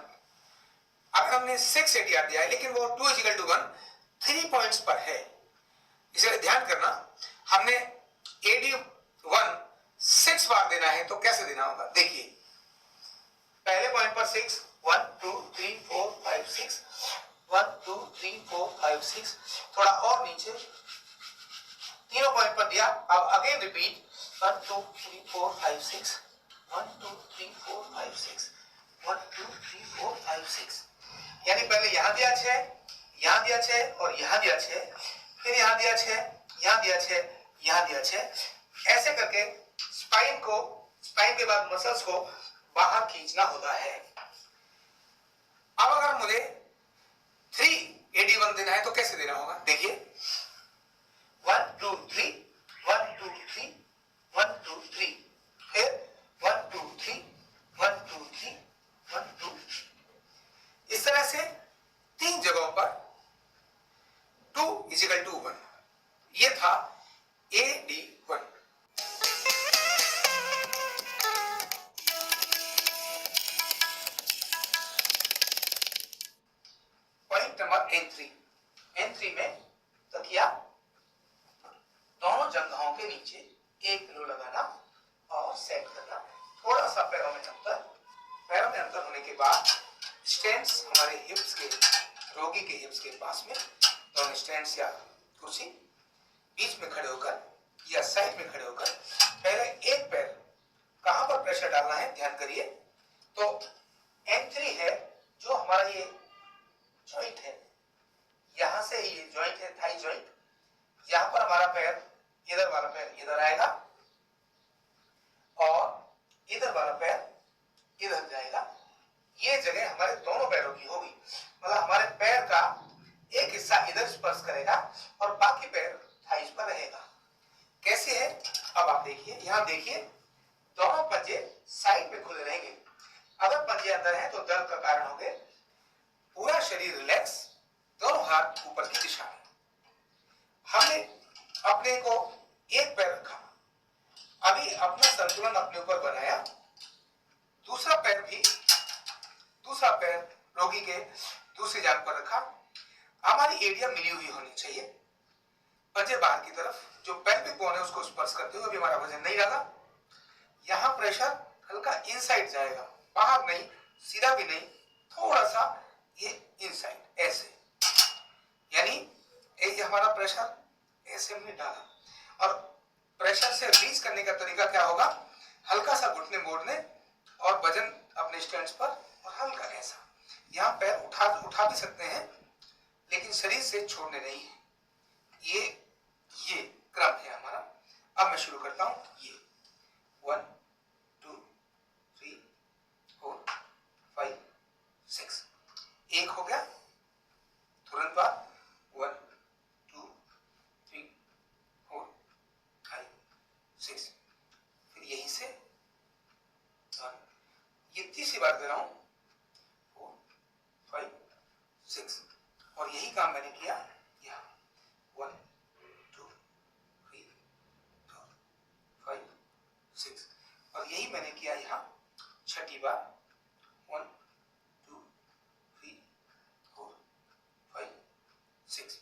अगर हमने 6 ADR दिया है लेकिन वो 2 = 1 3 पॉइंट्स पर है, इसलिए ध्यान करना। हमने AD1 6 बार देना है तो कैसे देना होगा देखिए। पहले पॉइंट पर 6 1 2 3 4 5 6, 1 2 3 4 5 6, थोड़ा और नीचे तीनों पॉइंट पर दिया। अब अगेन रिपीट 1 2 3 4 5 6, 1 2 3 4 5 6, 1 2 3 4 5 6। यानी पहले यहां दिया 6, यहां दिया 6 और यहां दिया 6, फिर यहां दिया 6, यहां दिया 6, यहां दिया 6। ऐसे करके स्पाइन के बाद मसल्स को बाहर खींचना होता है। अब अगर मुझे 3 AD1 देना है तो कैसे देना होगा देखिए। 1 2 3, 1 2 3, 1 2 3, फिर 1 2 3, 1 2 3, 1 2। इस तरह से 3 जगहों पर 2 = 1। ये था AD1। पॉइंट नंबर N3 में तकिया दोनों जंघों के नीचे 1 पिलो लगाना और सेट करना। थोड़ा सा पैरों में अंतर होने के बाद स्टैंड्स हमारे हिप्स के, रोगी के हिप्स के पास में दोनों स्टैंड्स या कुर्सी बीच में खड़े होकर या साइड में खड़े होकर पहले एक पैर कहां पर प्रेशर डालना है ध्यान करिए। तो N3 है जो हमारा ये जॉइंट है, यहां से ये जॉइंट है थाई जॉइंट, यहां पर हमारा पैर, इधर वाला पैर इधर आएगा और इधर वाला पैर इधर जाएगा। ये जगह हमारे दोनों पैरों की होगी, मतलब हमारे पैर का एक हिस्सा इधर स्पर्श करेगा और बाकी पैर थाइस पर रहेगा। कैसे है अब आप देखिए, यहां देखिए दोनों पंजे साइड में खुले रहेंगे। अगर पंजे अंदर हैं तो दर्द का कारण होंगे। पूरा शरीर रिलैक्स, दोनों हाथ ऊपर की दिशा में। हमने अपने को एक पैर रखा, अभी अपना संतुलन अपने ऊपर बनाया। दूसरा पैर रोगी के दूसरी जांघ पर रखा। हमारी एरिया मिली हुई होनी चाहिए, पंजे बाहर की तरफ, जो पेल्विक बोन है उसको स्पर्श करते हुए। अभी हमारा वजन नहीं लगा, यहां प्रेशर हल्का इनसाइड जाएगा, बाहर नहीं, सीधा भी नहीं, थोड़ा सा ये इनसाइड ऐसे, यानी ये हमारा प्रेशर ऐसे हमने डाला। और प्रेशर से रिलीज करने का तरीका क्या होगा, हल्का सा घुटने मोड़ने और वजन अपने स्टैंड्स पर, और हल्का ऐसा। यहां पैर उठा भी सकते हैं लेकिन शरीर से छोड़ने नहीं है। ये क्रम है हमारा। अब मैं शुरू करता हूं। ये 1 2 3 4 5 6, एक हो गया, तुरंत बाद 1 2 3 4 5 6। यहीं से 1, ये तीसरी बार दे रहा हूं 4, 5, 6 और यही काम मैंने किया यहाँ 1, 2, 3, 4, 5, 6 और यही मैंने किया यहाँ छठी बार 1, 2, 3, 4, 5, 6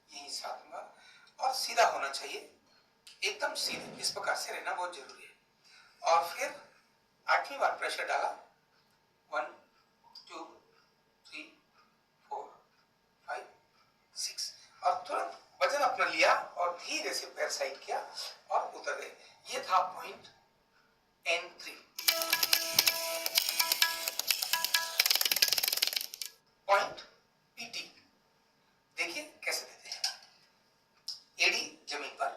यही 7 बार और सीधा होना चाहिए एकदम सीधे। इस प्रकार से रहना बहुत जरूरी है। और फिर 8वीं बार प्रेशर डाला 1, 2, 3, 4, 5, 6 और तुरंत वजन अपना लिया और धीरे से पैर साइड किया और उतर गए। ये था पॉइंट N3। पॉइंट PT देखिए कैसे देते हैं। एडी जमीन पर,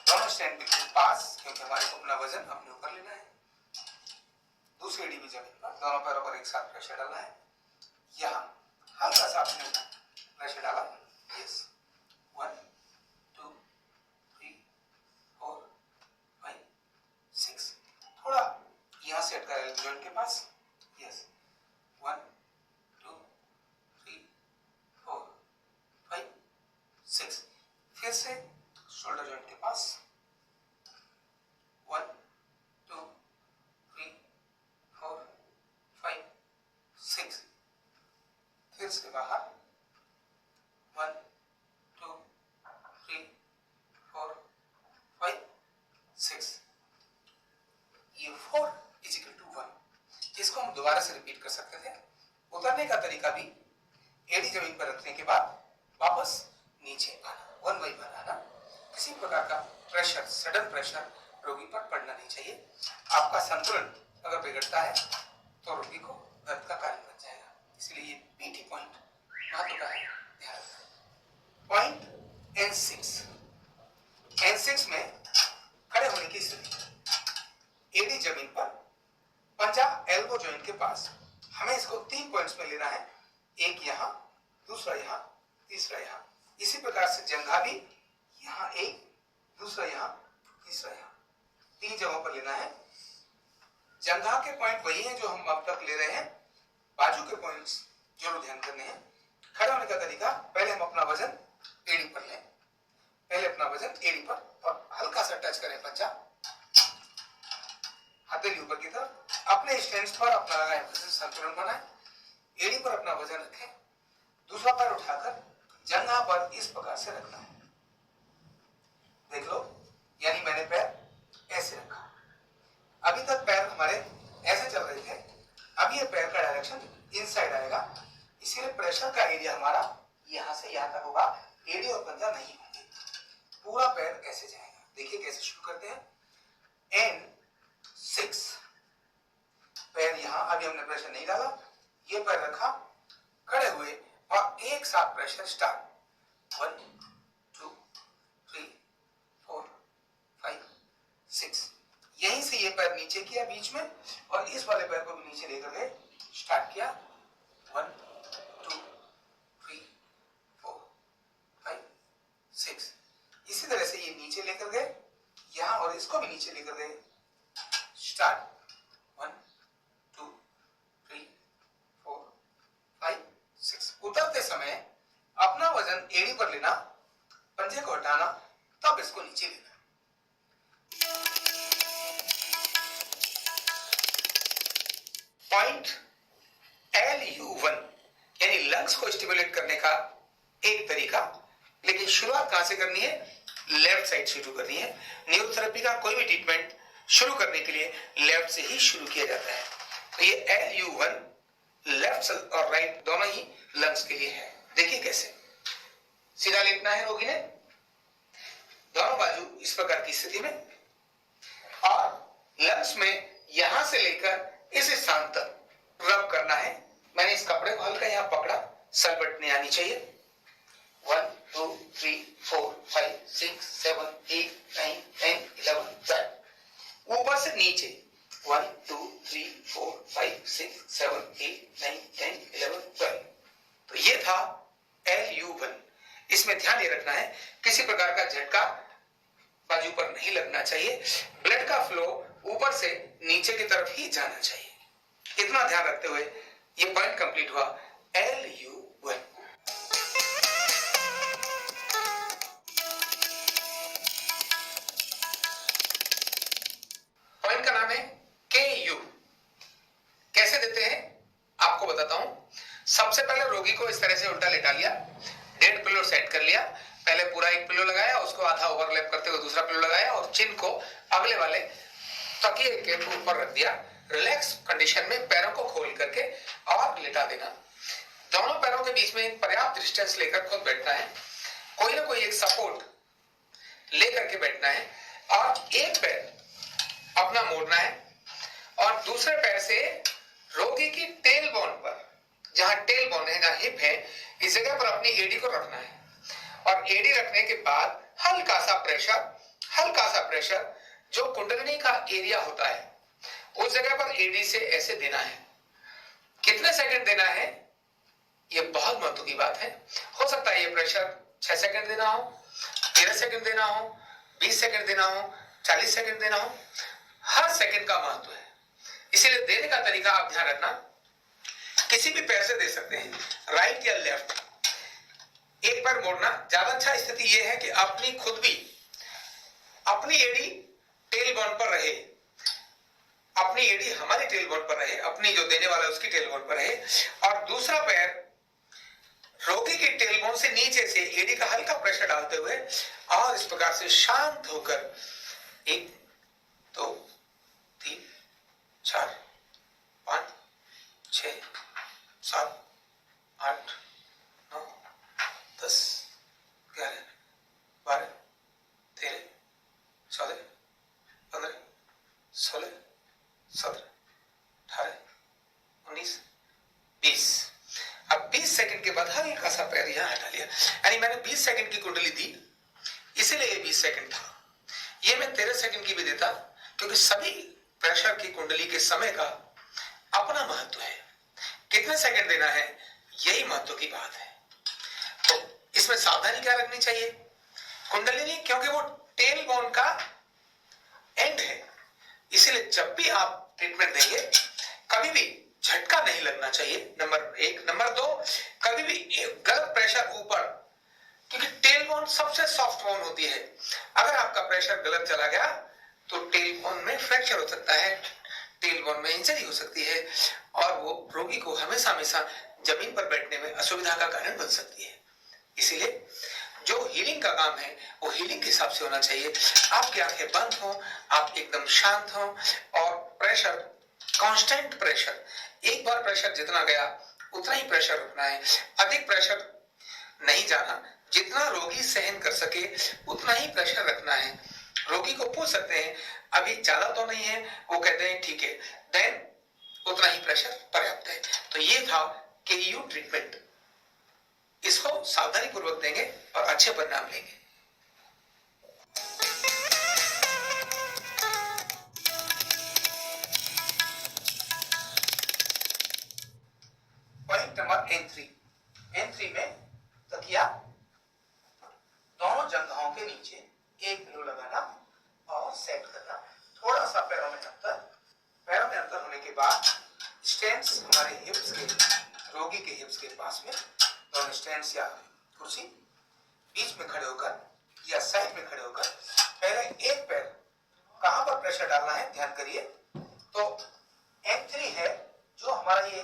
दोनों स्टैंड बिल्कुल पास, क्योंकि हमारे को अपना वजन अपने ऊपर लेना है। दूसरी एडी भी जमीन पर, दोनों पैरों पर एक साथ प्रेशर डालना है। यहाँ हल्का सा आपने प्रेशर डाला, यस 1, 2, 3, 4, 5, 6 थोड़ा यहाँ से अटका है जॉइंट के पास, यस 1, 2, 3, 4, 5, 6 फिर से शोल्डर जॉइंट के पास 1, 2, 3, 4, 5, 6 फिर से बाहर 1, 2, 3, 4, 5, 6 ये 4 = 1। इसको हम दोबारा से रिपीट कर सकते थे। उतरने का तरीका भी एडी जमीन पर रखने के बाद वापस नीचे आना, 1 बाई 1 आना। किसी प्रकार का प्रेशर, सडन प्रेशर रोगी पर पड़ना नहीं चाहिए। आपका संतुलन अगर बिगड़ता है तो रोगी को दर्द का कारण बन जाएगा। इसलिए ये पीटी पॉइंट महत्व का है, ध्यान रखना। पॉइंट N6 में खड़े होने की स्थिति, एडी जमीन पर, पंजा एल्बो जॉइंट के पास। हमें इसको 3 पॉइंट्स में लेना है, एक यहाँ, दूसरा यहाँ, तीसरा यहाँ। इसी प्रकार से जंघा भी यहाँ एक, दूसरा यहाँ, तीसरा यहाँ, 3 जगहों पर लेना है। जंघा के पॉइंट वही हैं जो हम अब तक ले रहे हैं। बाजू के पॉइंट्स जरूर ध्यान करने हैं। खड़े होने का तरीका, पहले हम अपना वजन एड़ी पर लें, पहले अपना वजन एड़ी पर और हल्का सा टच करें पंजा, हथेली ऊपर की तरफ, अपने स्टैंड पर अपना लगाएं वजन, संतुलन बनाएं, एड़ी पर अपना वजन रखें, दूसरा पैर उठाकर जंघा पर इस प्रकार से रखना है। देख लो, यानी मैंने पैर ऐसे रखा। अभी तक पैर हमारे ऐसे चल रहे थे, अब ये पैर का डायरेक्शन इनसाइड आएगा, इसीलिए प्रेशर का एरिया हमारा यहां से यहां तक होगा, एड़ी और पंजा नहीं होंगे, पूरा पैर ऐसे जाएगा। देखिए कैसे शुरू करते हैं। N6 पैर यहां, अभी हमने प्रेशर नहीं डाला, ये पैर रखा, खड़े हुए और एक साथ प्रेशर स्टार्ट 1, 2, 3, 4, 5, 6 यहीं से ये पैर नीचे किया बीच में और इस वाले पैर को भी नीचे लेकर गए, स्टार्ट किया 1, 2, 3, 4, 5, 6 इसी तरह से ये नीचे लेकर गए यहां और इसको भी नीचे लेकर गए, स्टार्ट 1, 2, 3, 4, 5, 6 उतरते समय अपना वजन एड़ी पर लेना, पंजे को हटाना, तब इसको नीचे लेना। पॉइंट LU1 यानी लंग्स को स्टिमुलेट करने का एक तरीका, लेकिन शुरुआत कहां से करनी है? लेफ्ट साइड से शुरू करनी है। न्यूरोथेरेपी का कोई भी ट्रीटमेंट शुरू करने के लिए लेफ्ट से ही शुरू किया जाता है। तो ये LU1 लेफ्ट और राइट दोनों ही लंग्स के लिए है। देखिए कैसे। सीधा लेटना है रोगी ने, दोनों बाजू इस प्रकार की स्थिति में, और लंग्स में यहां से लेकर इस स्थान तक रब करना है। मैंने इस कपड़े को हल्का यहां पकड़ा, सलबटने आनी चाहिए। 1, 2, 3, 4, 5, 6, 7, 8, 9, 10, 11, 12 ऊपर से नीचे 1, 2, 3, 4, 5, 6, 7, 8, 9, 10, 11, 12 तो ये था LU1। इसमें ध्यान ये रखना है किसी प्रकार का झटका बाजू पर नहीं नहीं लगना चाहिए, ब्लड का फ्लो ऊपर से नीचे की तरफ ही जाना चाहिए। इतना ध्यान रखते हुए ये पॉइंट कंप्लीट हुआ LU1। पॉइंट का नाम है KU। कैसे देते हैं आपको बताता हूं। सबसे पहले रोगी को इस तरह से उल्टा लेटा लिया, 1.5 पिलो सेट कर लिया। पहले पूरा एक पिलो लगाया, उसको आधा ओवरलैप करते हुए दूसरा पिलो लगाया और चिन को अगले वाले तकिए के ऊपर रख दिया। रिलैक्स कंडीशन में पैरों को खोल करके और लेटा देना। दोनों पैरों के बीच में पर्याप्त डिस्टेंस लेकर खुद बैठना है। कोई ना कोई एक सपोर्ट लेकर के बैठना है और एक पैर अपना मोड़ना है और दूसरे पैर से रोगी की टेल बोन पर, जहां टेल बोन है, जहां हिप है, इस जगह पर अपनी एडी को रखना है और एडी रखने के बाद हल्का सा प्रेशर जो कुंडलिनी का एरिया होता है उस जगह पर एडी से ऐसे देना है। कितने सेकंड देना है ये बहुत महत्व की बात है। हो सकता है ये प्रेशर 6 सेकंड देना हो, 13 सेकंड देना हो, 20 सेकंड देना हो, 40 सेकंड देना हो। हर सेकंड का महत्व है, इसीलिए देने का तरीका आप ध्यान रखना। किसी भी पैर से दे सकते हैं, राइट या लेफ्ट। एक पैर मोड़ना ज्यादा अच्छा स्थिति यह है कि अपनी खुद भी अपनी एडी टेल बोन पर रहे, अपनी एडी हमारी टेल बोन पर रहे, अपनी जो देने वाला है उसकी टेल बोन पर रहे और दूसरा पैर रोगी की टेल बोन से नीचे से एडी का हल्का प्रेशर डालते हुए और इस प्रकार से शांत होकर 1 2 3 4 5 6 7 8 9 10 11 12 13 14 15 16 17 18 19 20। अब 20 सेकंड के बाद हल्का सा पैर यहां हटा लिया, यानी मैंने 20 सेकंड की कुंडली दी, इसीलिए ये 20 सेकंड था। ये मैं 13 सेकंड की भी देता क्योंकि सभी प्रेशर की कुंडली के समय का अपना महत्व है। कितने सेकंड देना है यही महत्व की बात है। तो इसमें सावधानी क्या रखनी चाहिए, कुंडलिनी क्योंकि वो टेल बोन का एंड है, इसीलिए जब भी आप ट्रीटमेंट देंगे कभी भी झटका नहीं लगना चाहिए, नंबर 1। नंबर 2, कभी भी गलत प्रेशर ऊपर, क्योंकि टेल बोन सबसे सॉफ्ट बोन होती है। अगर आपका प्रेशर गलत चला गया तो टेल बोन में फ्रैक्चर हो सकता है, टेल बोन में इंजरी हो सकती है और वो रोगी को हमेशा जमीन पर बैठने में असुविधा का कारण बन सकती है। इसीलिए जो हीलिंग का काम है वो हीलिंग के हिसाब से होना चाहिए। आपकी आंखें बंद हो, आप एकदम शांत हो और प्रेशर, कांस्टेंट प्रेशर, एक बार प्रेशर जितना गया उतना ही प्रेशर रखना है, अधिक प्रेशर नहीं जाना। जितना रोगी सहन कर सके उतना ही प्रेशर रखना है। रोगी को पूछ सकते हैं अभी ज्यादा तो नहीं है, वो कहते हैं ठीक है, देन उतना ही प्रेशर पर्याप्त है। तो ये था KU ट्रीटमेंट। इसको सावधानी पूर्वक देंगे और अच्छे परिणाम लेंगे। पॉइंट नंबर N3 में तकिया दोनों जंघों के नीचे 1 पिलो लगाना और सेट करना। थोड़ा सा पैरों में अंतर होने के बाद स्टैंड्स हमारे हिप्स के, रोगी के हिप्स के पास में दोनों स्टैंड्स या कुर्सी बीच में खड़े होकर या साइड में खड़े होकर पहले एक पैर कहां पर प्रेशर डालना है ध्यान करिए। तो N3 है जो हमारा ये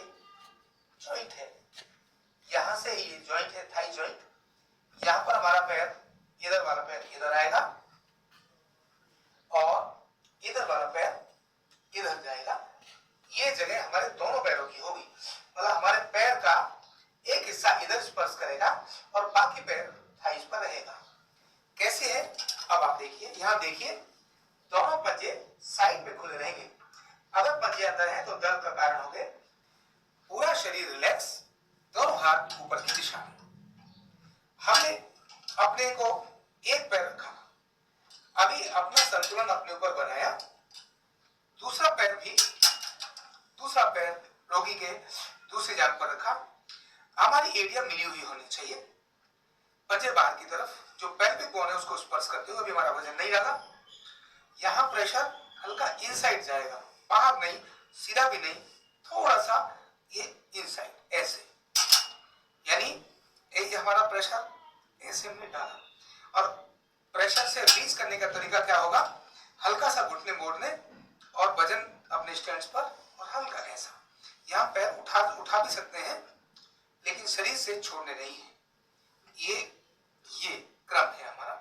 जॉइंट है, यहां से ये जॉइंट है थाई जॉइंट, यहां पर हमारा पैर, इधर वाला पैर इधर आएगा और इधर वाला पैर इधर जाएगा। ये जगह हमारे दोनों पैरों की होगी, मतलब हमारे पैर का एक हिस्सा इधर स्पर्श करेगा और बाकी पैर थाइस पर रहेगा। कैसे है अब आप देखिए, यहां देखिए दोनों पंजे साइड में खुले रहेंगे। अगर पंजे अंदर हैं तो दर्द का कारण होंगे। पूरा शरीर रिलैक्स, दोनों हाथ ऊपर की दिशा में। हमने अपने को एक पैर रखा, अभी अपना संतुलन अपने ऊपर बनाया। दूसरा पैर रोगी के दूसरी जांघ पर रखा। हमारी एरिया मिली हुई होनी चाहिए, पंजे बाहर की तरफ, जो पेल्विक बोन है उसको स्पर्श करते हुए अभी हमारा वजन नहीं लगा। यहां प्रेशर हल्का इनसाइड जाएगा, बाहर नहीं, सीधा भी नहीं, थोड़ा सा ये इनसाइड ऐसे, यानी ये हमारा प्रेशर ऐसे हमने डाला और प्रेशर से रिलीज करने का तरीका क्या होगा, हल्का सा घुटने मोड़ने और वजन अपने स्टैंड्स पर और हल्का ऐसा। यहाँ पैर उठा भी सकते हैं लेकिन शरीर से छोड़ने नहीं है। ये क्रम है हमारा।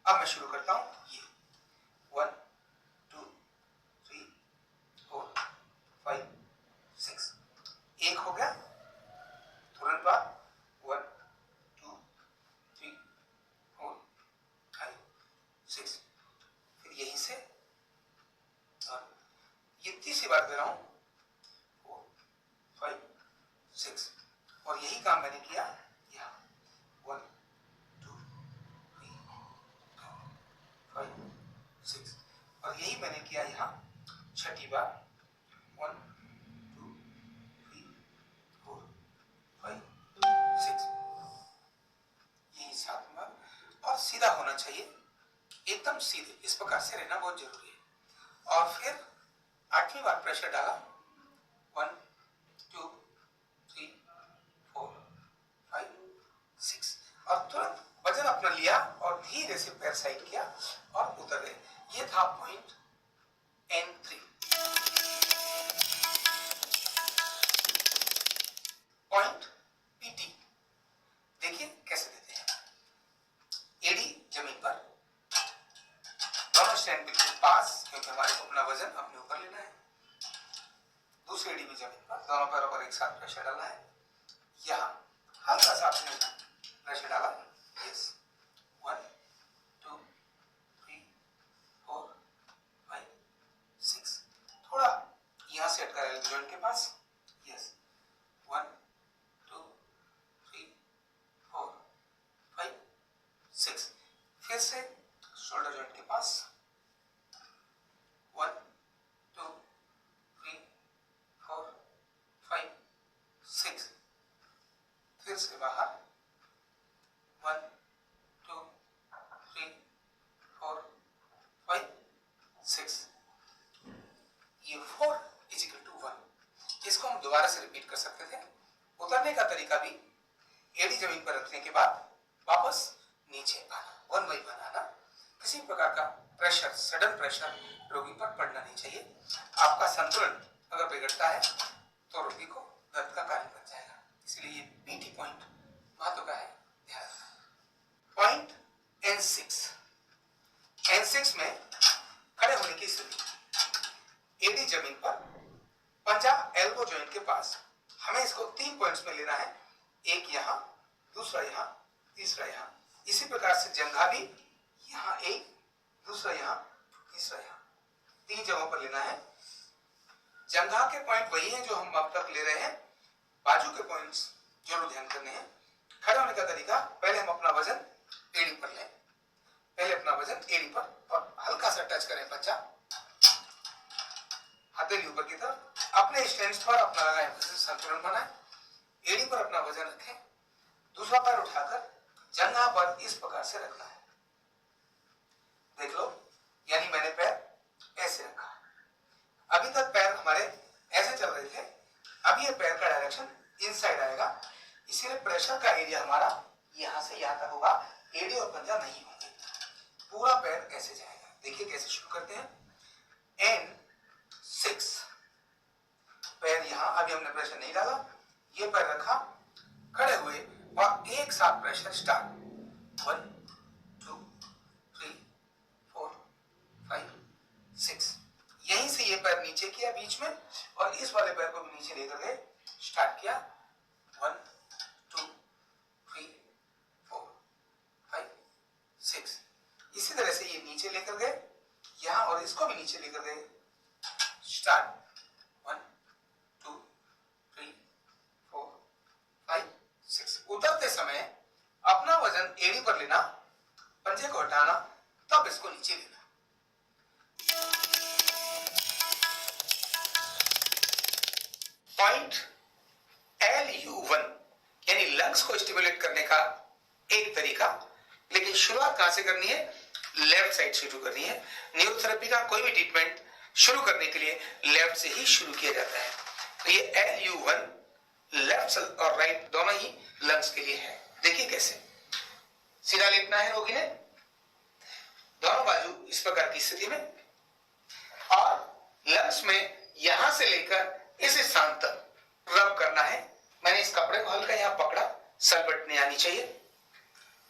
अब मैं शुरू करता हूं। ये 1 2 3 4 5 6, एक हो गया, तुरंत बाद 1 2 3 4 5 6, फिर यहीं से और ये तीसरी बार दे रहा हूं 4 5 6, और यही काम मैंने किया यहाँ 1 2 3 4 5 6, और यही मैंने किया यहाँ छठी बार 1 2 3 4 5 6, यही सातवीं बार, और सीधा होना चाहिए, एकदम सीधे, इस प्रकार से रहना बहुत जरूरी है। और फिर आठवीं बार प्रेशर डाला 1 2 3 4 5 6, और तुरंत वजन अपना लिया और धीरे से पैर साइड किया और उतर गए। ये था पॉइंट N3। पॉइंट PT देखिए कैसे देते हैं। एडी जमीन पर, दोनों स्टैंड बिल्कुल पास, क्योंकि हमारे को अपना वजन अपने ऊपर लेना है। दूसरी एडी भी जमीन पर, दोनों पैरों पर एक साथ प्रेशर डालना है। यहाँ हल्का सा आपने प्रेशर डाला, यस 1 2 3 4 5 6, थोड़ा यहाँ सेट करें जॉइंट के पास, यस 1 2 3 4 5 6, फिर से शोल्डर जॉइंट के पास 1 2 3 4 5 6, फिर से बाहर 1 2 3 4 5 6, ये 4 = 1। इसको हम दोबारा से रिपीट कर सकते थे। उतरने का तरीका भी एडी जमीन पर रखने के बाद वापस नीचे आना, 1 बाई 1 आना। किसी प्रकार का प्रेशर, सडन प्रेशर रोगी पर पड़ना नहीं चाहिए। आपका संतुलन अगर बिगड़ता है तो रोगी को दर्द का कारण बन जाएगा। इसलिए ये PT पॉइंट महत्व का है, ध्यान रखना। पॉइंट N6 में खड़े होने की स्थिति, एडी जमीन पर, पंजा एल्बो जॉइंट के पास। हमें इसको 3 पॉइंट्स में लेना है, एक यहाँ, दूसरा यहाँ, तीसरा यहाँ। इसी प्रकार से जंघा भी यहाँ एक, दूसरा यहाँ, तीसरा यहाँ, 3 जगहों पर लेना है। जंघा के पॉइंट वही हैं जो हम अब तक ले रहे हैं। बाजू के पॉइंट्स जरूर ध्यान करने हैं। खड़े होने का तरीका, पहले हम अपना वजन एड़ी पर लें, पहले अपना वजन एड़ी पर और हल्का सा टच करें पंजा, हथेली ऊपर की तरफ, अपने स्टैंड्स पर अपना लगाएं, संतुलन बनाएं, एड़ी पर अपना वजन रखें, दूसरा पैर उठाकर जंघा पर इस प्रकार से रखना है। देख लो, यानी मैंने पैर ऐसे रखा। अभी तक पैर हमारे ऐसे चल रहे थे, अब ये पैर का डायरेक्शन इनसाइड आएगा, इसीलिए प्रेशर का एरिया हमारा यहां से यहां तक होगा, एडी और पंजा नहीं होंगे, पूरा पैर ऐसे जाएगा। देखिए कैसे शुरू करते हैं। N6, पैर यहां, अभी हमने प्रेशर नहीं डाला, ये पैर रखा, खड़े हुए और एक साथ प्रेशर स्टार्ट 1 2 3 4 5 6, यहीं से ये पैर नीचे किया बीच में और इस वाले पैर को भी नीचे लेकर गए, स्टार्ट किया 1 2 3 4 5 6, इसी तरह से ये नीचे लेकर गए यहां और इसको भी नीचे लेकर गए, स्टार्ट 1 2 3 4 5 6। उतरते समय अपना वजन एड़ी पर लेना, पंजे को हटाना, तब इसको नीचे लेना। पॉइंट LU1 यानी लंग्स को स्टिमुलेट करने का एक तरीका, लेकिन शुरुआत कहां से करनी है, लेफ्ट साइड शुरू करनी है। न्यूरोथेरेपी का कोई भी ट्रीटमेंट शुरू करने के लिए लेफ्ट से ही शुरू किया जाता है। तो ये LU1 लेफ्ट और राइट दोनों ही लंग्स के लिए है। देखिए कैसे सीधा लेटना है रोगी ने, दोनों बाजू इस प्रकार की स्थिति में, और लंग्स में यहां से लेकर इस स्थान तक रब करना है। मैंने इस कपड़े को हल्का यहां पकड़ा, सलबटने आनी चाहिए।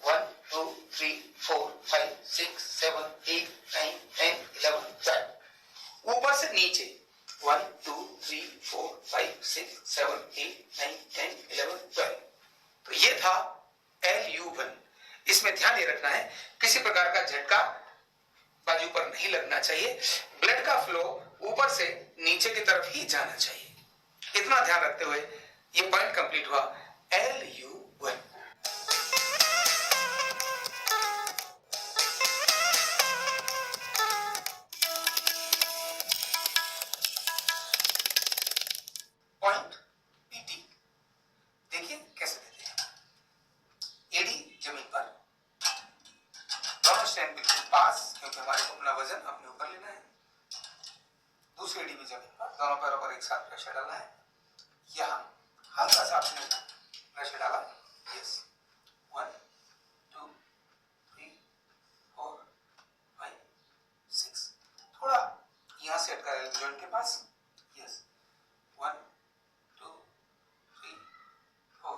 1 2 3 4 5 6 7 8 9 10 11 12 ऊपर से नीचे 1 2 3 4 5 6 7 8 9 10 11 12। तो ये था LU1। इसमें ध्यान ये रखना है किसी प्रकार का झटका बाजू पर नहीं लगना चाहिए, ब्लड का फ्लो ऊपर से नीचे की तरफ ही जाना चाहिए। इतना ध्यान रखते हुए ये पॉइंट कंप्लीट हुआ LU1। पॉइंट PT देखिए कैसे देते हैं। एडी जमीन पर, दोनों स्टैंड बिल्कुल पास, क्योंकि हमारे को अपना वजन अपने ऊपर लेना है। दूसरी एडी भी जमीन पर, दोनों पैरों पर एक साथ प्रेशर डालना है। यहाँ हल्का सा आपने प्रेशर डाला, यस 1 2 3 4 5 6, थोड़ा यहाँ सेट करें जॉइंट के पास, यस 1 2 3 4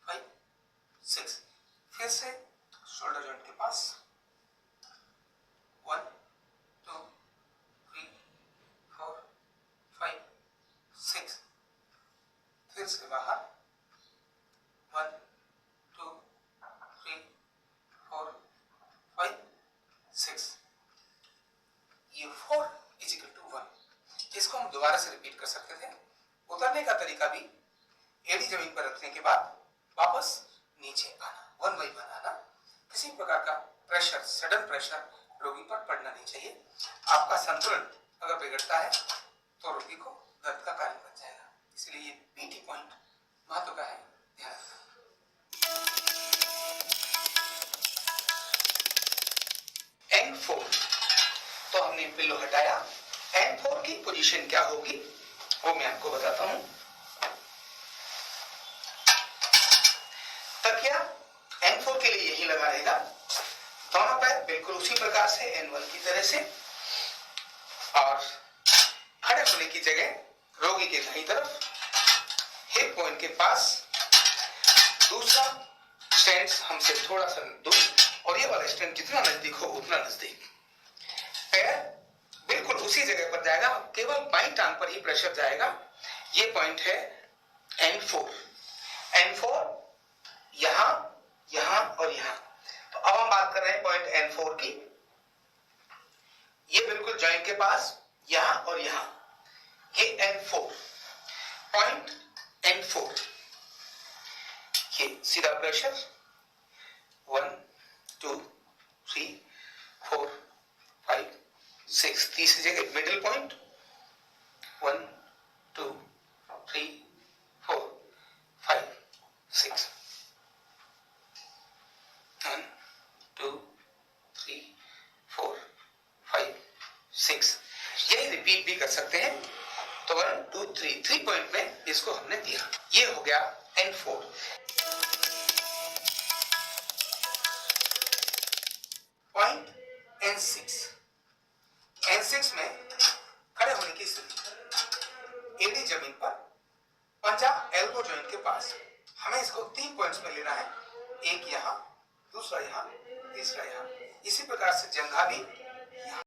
5 6, फिर से शोल्डर जॉइंट के पास 1 2 3 4 5 6, फिर से बाहर 1 2 3 4 5 6। ये 4 = 1। इसको हम दोबारा से रिपीट कर सकते थे। उतरने का तरीका भी एडी जमीन पर रखने के बाद वापस नीचे आना, 1 बाई 1 आना। किसी प्रकार का प्रेशर, सडन प्रेशर रोगी पर पड़ना नहीं चाहिए। आपका संतुलन अगर बिगड़ता है तो रोगी को दर्द का कारण बन जाएगा। इसलिए ये PT पॉइंट महत्व का है, ध्यान रखना। N4 तो हमने पिल्लो हटाया। N4 की पोजीशन क्या होगी वो मैं आपको बताता हूं। तकिया N4 के लिए यही लगा रहेगा, दोनों पैर बिल्कुल उसी प्रकार से N1 की तरह से, और खड़े होने की जगह रोगी के दाईं तरफ हिप पॉइंट के पास, दूसरा स्टैंड हमसे थोड़ा सा दूर, और ये वाला स्टैंड जितना नजदीक हो उतना नजदीक। पैर बिल्कुल उसी जगह पर जाएगा, केवल बाईं टांग पर ही प्रेशर जाएगा। ये पॉइंट है N4। N4 यहां, यहां और यहां। तो अब हम बात कर रहे हैं पॉइंट N4 की। ये बिल्कुल जॉइंट के पास, यहां और यहां, ये N4 पॉइंट। N4 ये सीधा प्रेशर 1 2 3 4 5 6, तीसरी जगह मिडिल पॉइंट 1 2 3 4 5 6, 1 2 3 4 5 6। यही रिपीट भी कर सकते हैं। तो 1 2 3 पॉइंट में इसको हमने दिया। ये हो गया N4। Point N6। N6 में खड़े होने की स्थिति, एडी जमीन पर, पंजा एल्बो जॉइंट के पास। हमें इसको 3 पॉइंट्स में लेना है, एक यहां, दूसरा यहां, तीसरा यहां। इसी प्रकार से जंघा भी